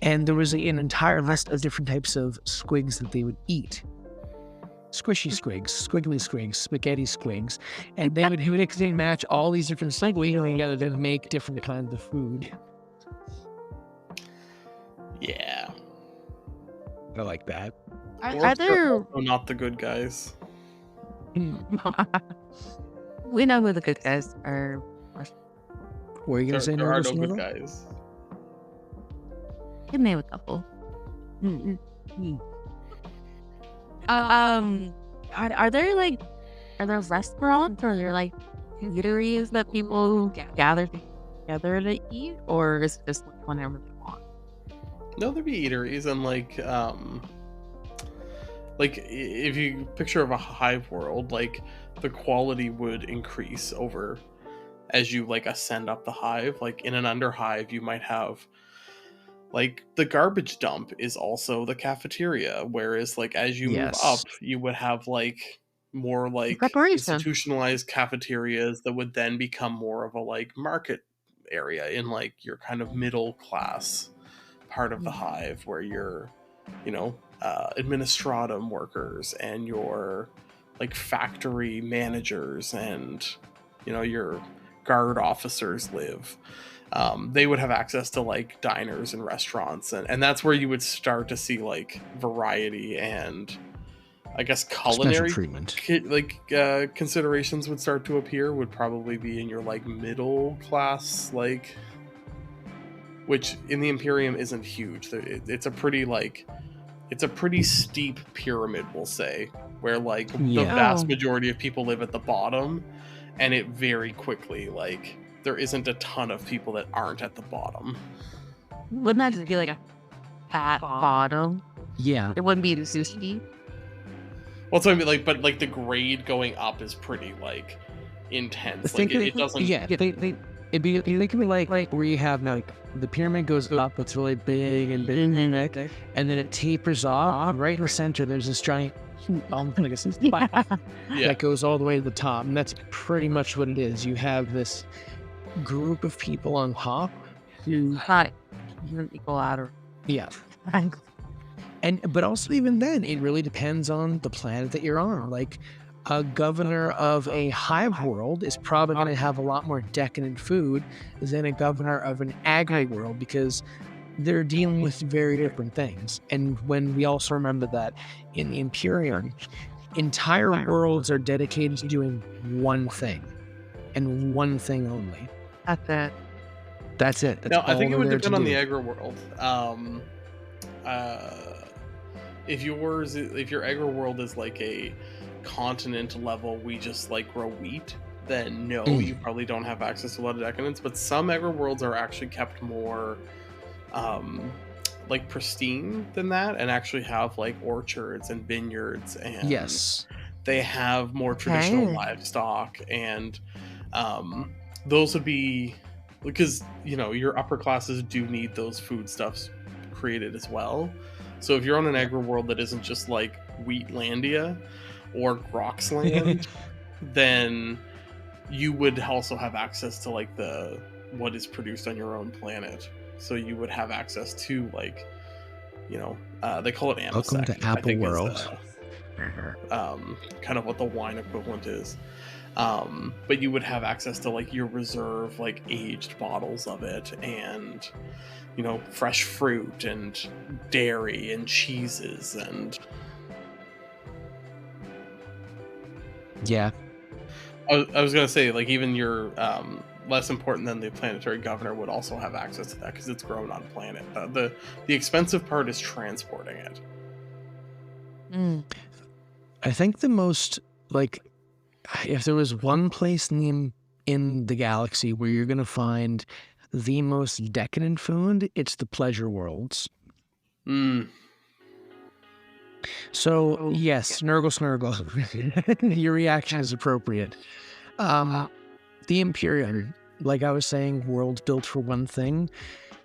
and there was an entire list of different types of squigs that they would eat. Squishy squigs, squiggly squigs, spaghetti squigs, and they would mix and match all these different squigs together to make different kinds of food. Yeah. I like that. Are there? Also not the good guys. We know who the good guys are. What are you gonna say? There are Nervous no good Noodle? guys. Can name a couple. Are there restaurants or are there eateries that people gather together to eat, or is it just whenever they want? No, there'd be eateries and if you picture of a hive world, the quality would increase over as you ascend up the hive. In an underhive, you might have the garbage dump is also the cafeteria, whereas as you move up, you would have more Preparation. institutionalized cafeterias that would then become more of a market area in your kind of middle class part of the hive, where you're administratum workers and your factory managers and your guard officers live. They would have access to diners and restaurants, and that's where you would start to see variety and I guess culinary treatment. Considerations would start to appear. Would probably be in your middle class, which in the Imperium isn't huge. It's a pretty steep pyramid, we'll say, where the vast majority of people live at the bottom, and it very quickly there isn't a ton of people that aren't at the bottom. Wouldn't that just be a fat bottom? Yeah. It wouldn't be the sushi. Well, so I mean, but the grade going up is pretty intense. It doesn't. Yeah, it could be where you have now the pyramid goes up, it's really big and then it tapers off. Right in the center, there's this giant that goes all the way to the top, and that's pretty much what it is. You have this group of people on top who equal out or but also even then, it really depends on the planet that you're on. A governor of a hive world is probably going to have a lot more decadent food than a governor of an agri world, because they're dealing with very different things. And when we also remember that in the Imperium, entire worlds are dedicated to doing one thing and one thing only. That's it. Now, I think it would depend on the agri world. If your agri world is a continent level, we just grow wheat, then no, you probably don't have access to a lot of decadence. But some agri worlds are actually kept more pristine than that, and actually have orchards and vineyards, and they have more traditional livestock, and those would be because your upper classes do need those foodstuffs created as well. So if you're on an agri world that isn't just Wheatlandia or Groxland, then you would also have access to what is produced on your own planet. So you would have access to they call it Amasec. Welcome to I Apple think World. Kind of what the wine equivalent is. But you would have access to like your reserve, like aged bottles of it, and fresh fruit and dairy and cheeses and Yeah. I was gonna say, like, even your less important than the planetary governor would also have access to that because it's grown on planet. The expensive part is transporting it. I think the most, like, if there was one place in the galaxy where you're going to find the most decadent food, it's the pleasure worlds. So, yes, snurgle. Your reaction is appropriate. The Imperium, like I was saying, worlds built for one thing.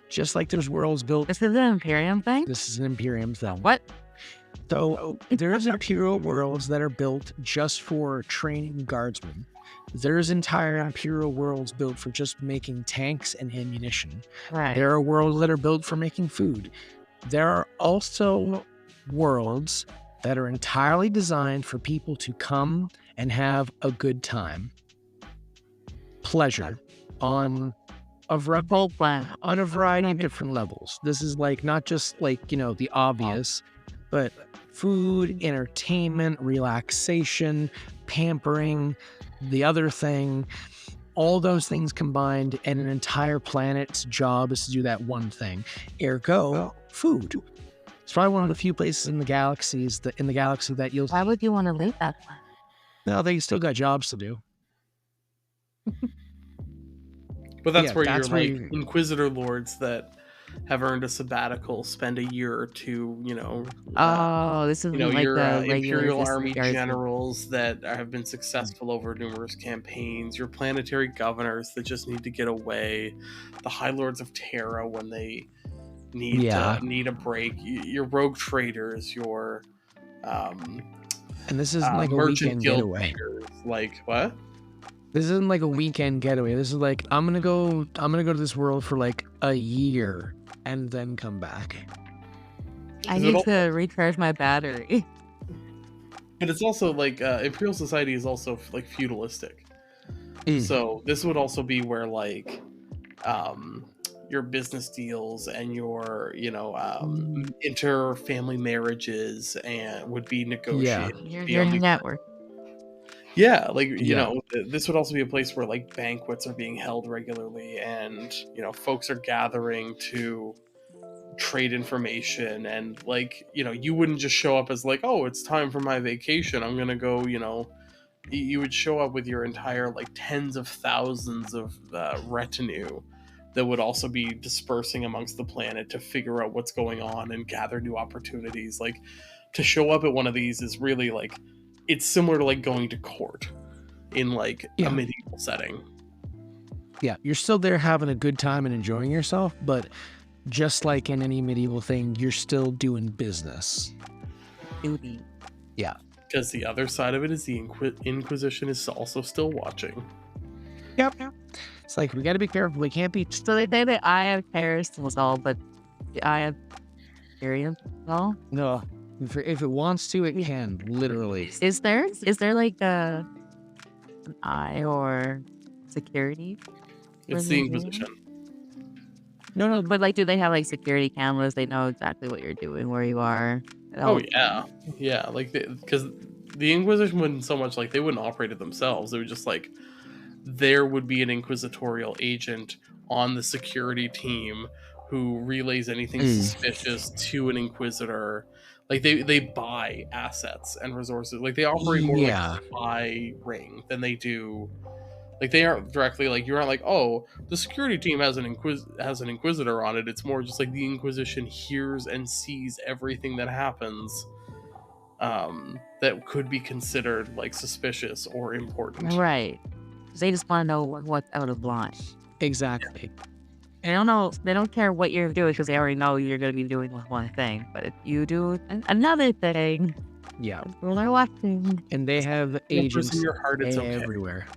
Just like there's worlds built... This is an Imperium thing? This is an Imperium thing. What? So, there's Imperial worlds that are built just for training guardsmen. There's entire Imperial worlds built for just making tanks and ammunition. Right. There are worlds that are built for making food. There are also worlds that are entirely designed for people to come and have a good time. Pleasure on a variety of different levels. This is like not just like, the obvious, but food, entertainment, relaxation, pampering, the other thing, all those things combined, and an entire planet's job is to do that one thing. Ergo, food. It's probably one of the few places in the galaxy that you'll... Why would you want to leave that one? No, they still got jobs to do. But that's where Inquisitor lords that have earned a sabbatical spend a year or two, this is like your the Imperial Army generals that have been successful over numerous campaigns, your planetary governors that just need to get away, the High Lords of Terra when they need a break, your rogue traders, your and this isn't like a weekend getaway. Like what? This isn't like a weekend getaway. This is like I'm gonna go to this world for like a year and then come back. I need to recharge my battery. But it's also like Imperial Society is also like feudalistic. So this would also be where like your business deals and your inter-family marriages and would be negotiated. Your network. Yeah, like this would also be a place where like banquets are being held regularly, and folks are gathering to trade information, and like you wouldn't just show up as like, oh, it's time for my vacation, I'm gonna go. You would show up with your entire like tens of thousands of retinue that would also be dispersing amongst the planet to figure out what's going on and gather new opportunities. Like to show up at one of these is really like, it's similar to like going to court in like a medieval setting. Yeah, you're still there having a good time and enjoying yourself, but just like in any medieval thing, you're still doing business. Duty. Yeah. Because the other side of it is the Inquisition is also still watching. Yep. It's like, we gotta be careful. We can't be... So they say the Eye of Paris was all, but the Eye of Tyrion was all? No. If it wants to, it can, literally. Is there like an eye or security? It's the Inquisition. No, but like, do they have like security cameras? They know exactly what you're doing, where you are. Oh yeah, like because the Inquisition wouldn't so much like they wouldn't operate it themselves. It would just like there would be an inquisitorial agent on the security team who relays anything suspicious to an inquisitor. Like they buy assets and resources. Like they operate more like a spy ring than they do. Like they aren't directly like, you aren't like, oh, the security team has an inquisitor on it. It's more just like the Inquisition hears and sees everything that happens that could be considered like suspicious or important. Right. They just want to know what's out of line. Exactly. And they don't care what you're doing because they already know you're going to be doing one thing. But if you do another thing, well, they're watching. And they have agents in your heart, it's everywhere.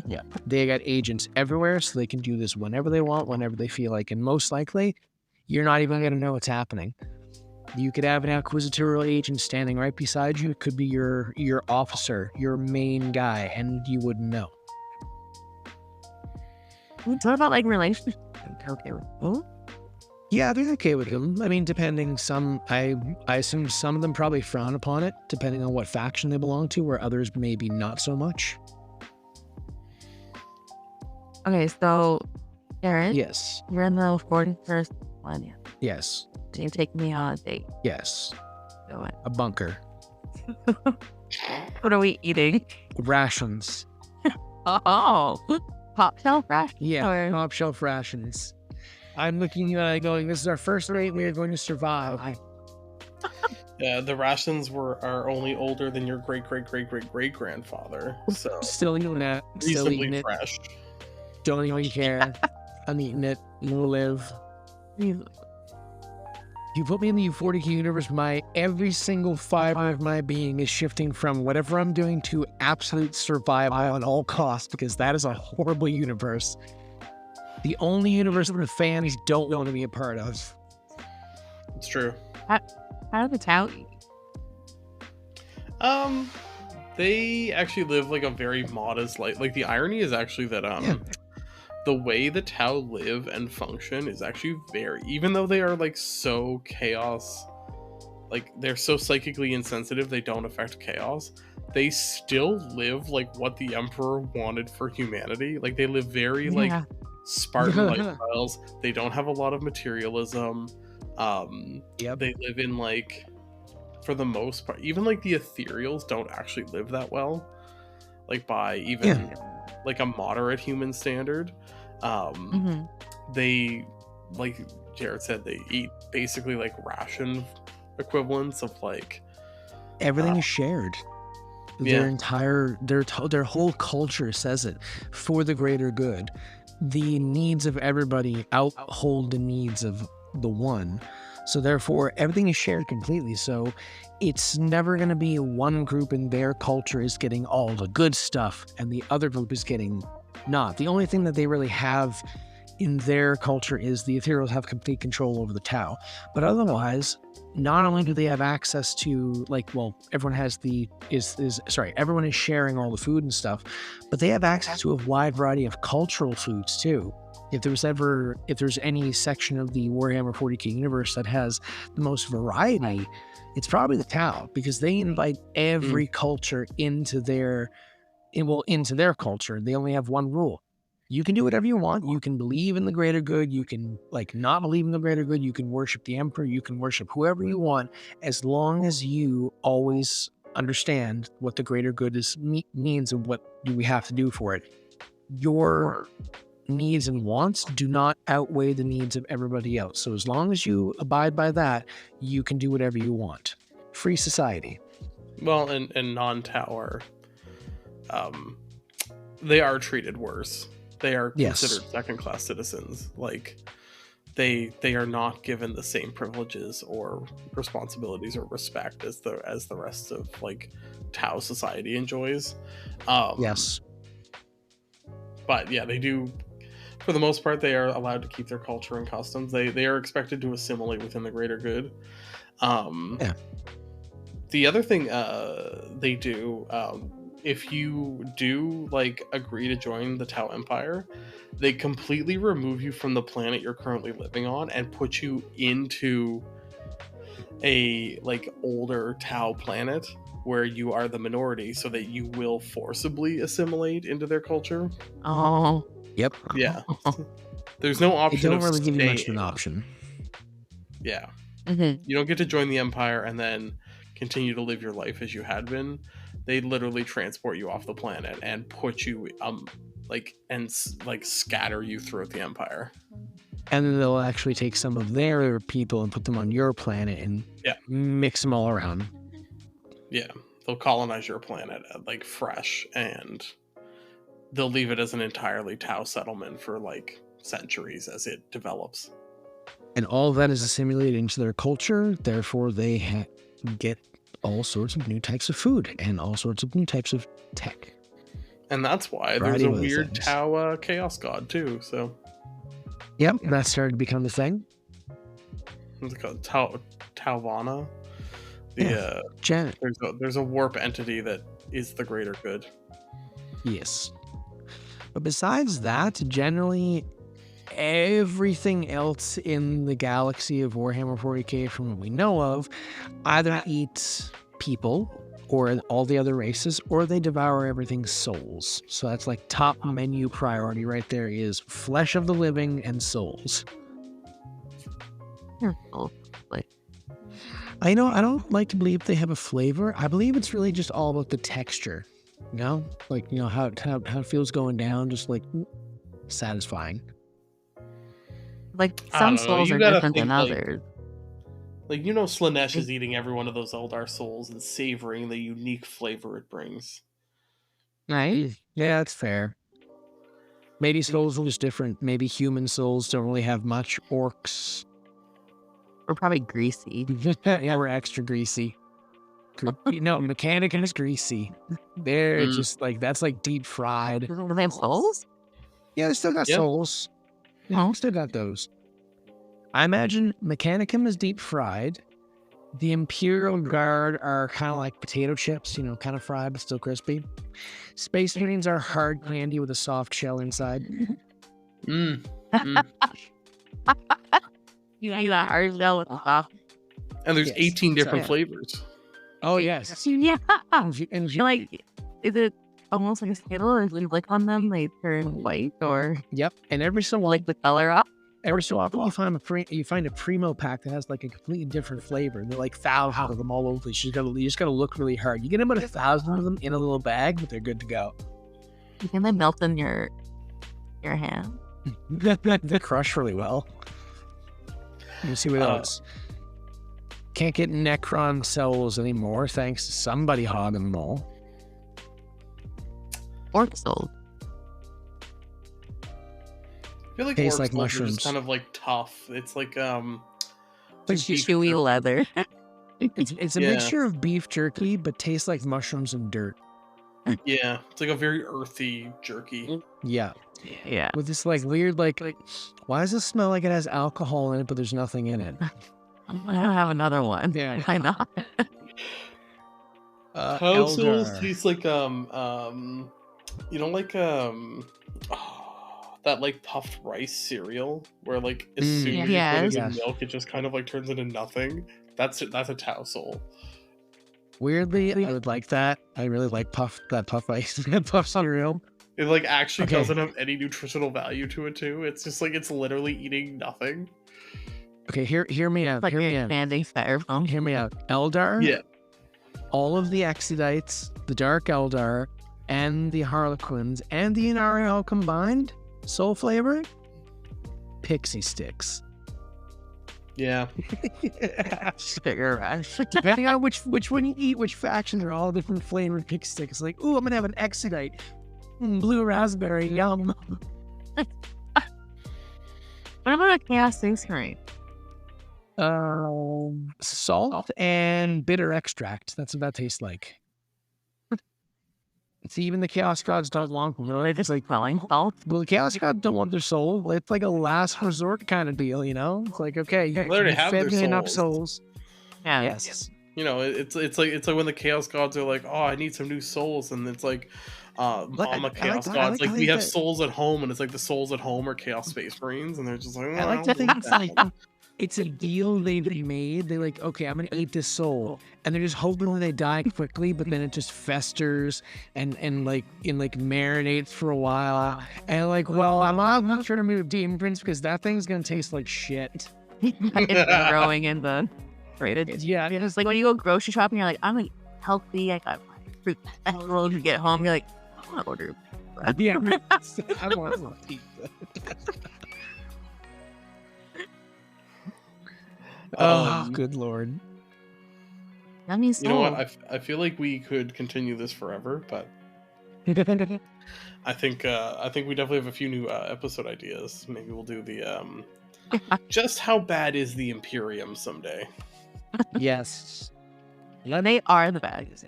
Yeah, they got agents everywhere, so they can do this whenever they want, whenever they feel like. And most likely, you're not even going to know what's happening. You could have an inquisitorial agent standing right beside you. It could be your officer, your main guy, and you wouldn't know. What about like relationships? Okay with both? Yeah, they're okay with him. I mean, depending, I assume some of them probably frown upon it, depending on what faction they belong to, where others maybe not so much. Okay, so Garrett, Yes. you're in the 41st millennium. Yes. So you take me on a date. Yes. Go ahead. A bunker. What are we eating? Rations. Oh, top shelf rations? Yeah, Or- top shelf rations. I'm looking at it going, this is our first rate, we are going to survive. Yeah, the rations are only older than your great grandfather, so Still eating that. Still eating reasonably it. fresh. Don't even care. I'm eating it. We'll live. You put me in the U40K universe, every single fiber of my being is shifting from whatever I'm doing to absolute survival at all costs, because that is a horrible universe. The only universe that the fans don't want to be a part of. It's true. How do the Tau eat? They actually live like a very modest life. Like the irony is actually that the way the Tau live and function is actually very, even though they are like so chaos, like they're so psychically insensitive, they don't affect chaos. They still live like what the Emperor wanted for humanity. Like they live very like Spartan lifestyles. They don't have a lot of materialism. They live in like, for the most part, even like the ethereals don't actually live that well, like by even like a moderate human standard. They, like Jared said, they eat basically like ration equivalents of like everything is shared. Their entire their whole culture says it, for the greater good. The needs of everybody outhold the needs of the one. So therefore, everything is shared completely. So it's never going to be one group in their culture is getting all the good stuff and the other group is getting not. The only thing that they really have in their culture is the ethereals have complete control over the Tau. But otherwise, not only do they have access to, like, well, everyone has everyone is sharing all the food and stuff, but they have access to a wide variety of cultural foods too. If there's any section of the Warhammer 40K universe that has the most variety, it's probably the Tau, because they invite every culture into their culture. They only have one rule. You can do whatever you want. You can believe in the greater good. You can not believe in the greater good. You can worship the Emperor. You can worship whoever you want, as long as you always understand what the greater good means and what do we have to do for it. Your needs and wants do not outweigh the needs of everybody else. So as long as you abide by that, you can do whatever you want. Free society. Well, and non-Tower, they are treated worse. They are considered second-class citizens. Like, they are not given the same privileges or responsibilities or respect as the rest of like Tau society enjoys. Yes. But yeah, they do. For the most part, they are allowed to keep their culture and customs. They are expected to assimilate within the greater good. The other thing they do, if you do like agree to join the Tau Empire, they completely remove you from the planet you're currently living on and put you into a like older Tau planet where you are the minority, so that you will forcibly assimilate into their culture. Oh. Yep. Yeah. There's no option. They don't really give you much of an option. Yeah. You don't get to join the Empire and then continue to live your life as you had been. They literally transport you off the planet and put you scatter you throughout the Empire. And then they'll actually take some of their people and put them on your planet and mix them all around. Yeah. They'll colonize your planet like fresh, and they'll leave it as an entirely Tau settlement for like centuries as it develops. And all of that is assimilated into their culture. Therefore, they get all sorts of new types of food and all sorts of new types of tech. And that's why there's a weird Tau chaos god too. So, yep, that started to become the thing. what's it called? Talvana. The Jen. there's a warp entity that is the greater good. Yes. But besides that, generally, everything else in the galaxy of Warhammer 40k from what we know of either eats people or all the other races, or they devour everything's souls. So that's like top menu priority right there is flesh of the living and souls. I don't like to believe they have a flavor. I believe it's really just all about the texture. You know? Like, you know, how it feels going down, just like satisfying. Like I some don't know, souls you are gotta different think, than like- others. Like, you know, Slanesh is eating every one of those Eldar souls and savoring the unique flavor it brings. Right? Yeah, that's fair. Maybe souls are just different. Maybe human souls don't really have much. Orcs. We're probably greasy. Yeah, we're extra greasy. No, Mechanicum is greasy. They're just like, that's like deep fried. Do they have souls? Yeah, they still got Yep. souls. No. Still got those. I imagine Mechanicum is deep fried. The Imperial Guard are kind of like potato chips, you know, kind of fried but still crispy. Space Marines are hard candy with a soft shell inside. Mm. You eat a hard shell with a soft. And there's Yes. 18 different Yeah. flavors. Oh, yes. Yeah. And You're like, is it almost like a Skittle? Or if you lick on them, they turn white, or Yep. And every so like the color up? often you find a primo pack that has like a completely different flavor. They're like thousands of them all over the place. You just gotta look really hard. You get about 1,000 of them in a little bag, but they're good to go. Can they melt in your hand? They crush really well. Let me see what else. Can't get Necron cells anymore thanks to somebody hogging them all. Orc souls. I feel like Tastes orc like souls are mushrooms. just kind of like tough. It's like Like chewy leather. It's a Yeah. mixture of beef jerky, but tastes like mushrooms and dirt. yeah, it's like a very earthy jerky. Yeah. Yeah. With this like weird like why does it smell like it has alcohol in it, but there's nothing in it? I'm gonna have another one. Yeah. Why not? Cow souls Eldar. taste like you know, like that like puffed rice cereal where like as Mm. soon as Yes. you put it in Yes. milk, it just kind of like turns into nothing. That's a Tau soul. Weirdly, I would like that. I really like puff ice puff cereal. It like actually Okay. doesn't have any nutritional value to it too. It's just like it's literally eating nothing. Okay, hear me out. Like Hear an me out. expanding styrofoam. Hear me out. Eldar. Yeah. All of the Exodites, the Dark Eldar, and the Harlequins, and the Inari all combined, soul flavoring, pixie sticks. Yeah. Sugar rush. Depending on which one you eat, which faction, they're all different flavored pixie sticks. Like, ooh, I'm gonna have an Exodite. Blue raspberry, yum. What about a chaos space marine? Salt and bitter extract. That's what that tastes like. See, even the Chaos Gods don't want them. Really just like smelling salt? Well, the Chaos Gods don't want their soul. It's like a last resort kind of deal, you know? It's like, okay, you already have fed their me enough souls. souls. Yeah. Yes. You know, it's like when the Chaos Gods are like, oh, I need some new souls, and it's like, I'm a Chaos God. It's like we have souls at home, and it's like the souls at home are Chaos Space Marines, and they're just like, I like "Oh, to think I it's don't like want it's a deal they made. They're like, okay, I'm gonna eat this soul, and they're just hoping they die quickly, but then it just festers and marinates for a while. And like, well, I'm not trying to move Demon Prince because that thing's gonna taste like shit. It's growing in the rated. Yeah, It's like when you go grocery shopping, you're like, I'm like healthy. I got my fruit vegetables. You get home, you're like, I want to order. yeah. I want some pizza. Oh, good lord. Yummy You know soul. what? I feel like we could continue this forever, but I think we definitely have a few new episode ideas. Maybe we'll do the just how bad is the Imperium someday. Yes. They are the bad guys.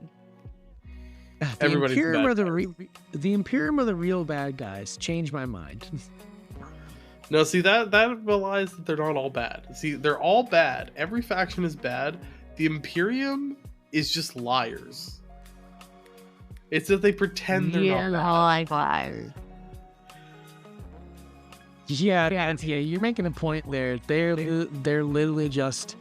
The Everybody's Imperium bad are the Imperium are the real bad guys. Change my mind. No, see, that belies that they're not all bad. See, they're all bad. Every faction is bad. The Imperium is just liars. It's that they pretend they're not bad. Like liars. Yeah, you're making a point there. They're literally just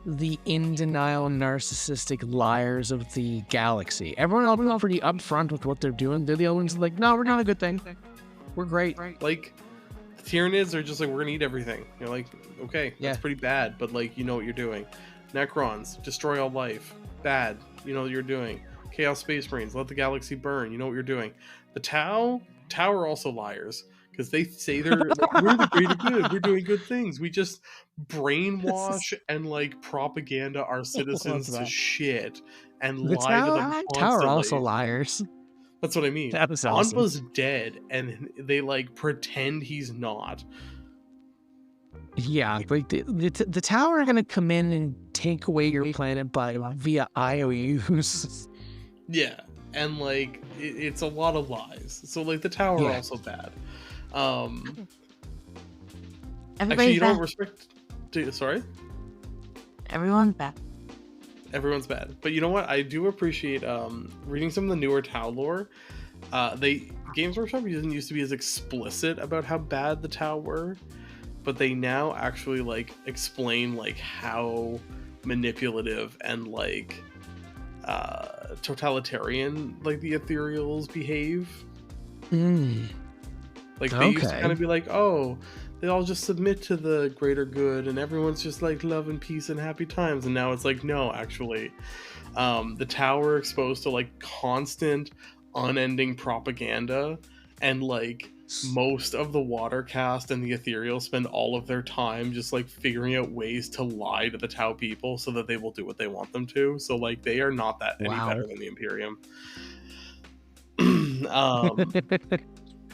the in denial, narcissistic liars of the galaxy. Everyone else is pretty upfront with what they're doing. They're the only ones like, no, we're not a good thing. We're great. Like, the Tyranids are just like, we're gonna eat everything. You're like, okay, that's Yeah. pretty bad, but like, you know what you're doing. Necrons, destroy all life. Bad, you know what you're doing. Chaos Space Marines, let the galaxy burn. You know what you're doing. The Tau are also liars. Because they say they're like, we're the greater good. We're doing good things. We just brainwash and like propaganda our citizens to shit and The lie to them Tower constantly. also liars. That's what I mean. That is awesome. Anva's dead, and they like pretend he's not. Yeah, like the Tower are gonna come in and take away your planet via IOUs. Yeah, and like it's a lot of lies. So like the Tower are also bad. Actually, you don't respect. Sorry. Everyone's bad. Everyone's bad, but you know what? I do appreciate reading some of the newer Tau lore. Games Workshop didn't used to be as explicit about how bad the Tau were, but they now actually like explain like how manipulative and like totalitarian like the Ethereals behave. Like they used to kind of be like, oh, they all just submit to the greater good and everyone's just like love and peace and happy times. And now it's like, no, actually, the Tower exposed to like constant, unending propaganda, and like most of the Watercast and the Ethereal spend all of their time just like figuring out ways to lie to the Tau people so that they will do what they want them to. So like they are not that any better than the Imperium.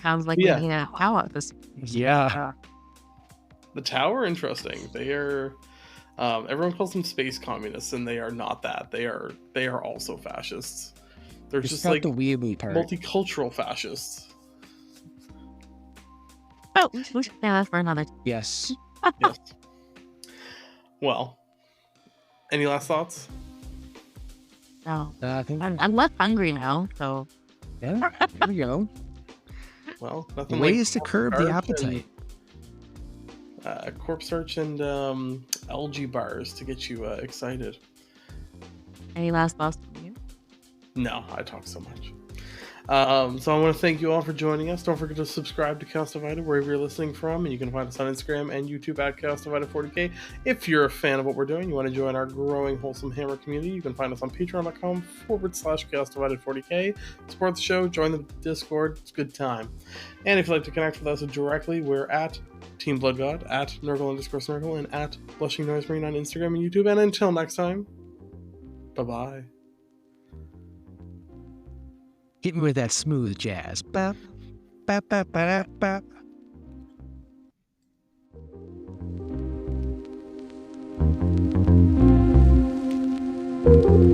Sounds like making a Tau out this. Yeah. The Tau are interesting. They are everyone calls them space communists, and they are not that. They are also fascists. They're just like the weebly part. Multicultural fascists. Oh, we should say that for another. Yes. Yes. Well, any last thoughts? No. I think I'm less hungry now, so. yeah. There we go. Well, nothing Ways like to curb the appetite. Corpse Search and algae bars to get you excited. Any last thoughts from you? No, I talk so much. So I want to thank you all for joining us. Don't forget to subscribe to Chaos Divided wherever you're listening from, and you can find us on Instagram and YouTube at Chaos Divided 40K. If you're a fan of what we're doing, you want to join our growing Wholesome Hammer community, you can find us on patreon.com/Chaos Divided 40K. Support the show, join the Discord, it's a good time. And if you'd like to connect with us directly, we're at Team Blood God, at Nurgle_Snurgle, and at Blushing Noise Marine on Instagram and YouTube. And until next time, bye-bye. Hit me with that smooth jazz. Bap, bap, bap, bap, bap. Thank you.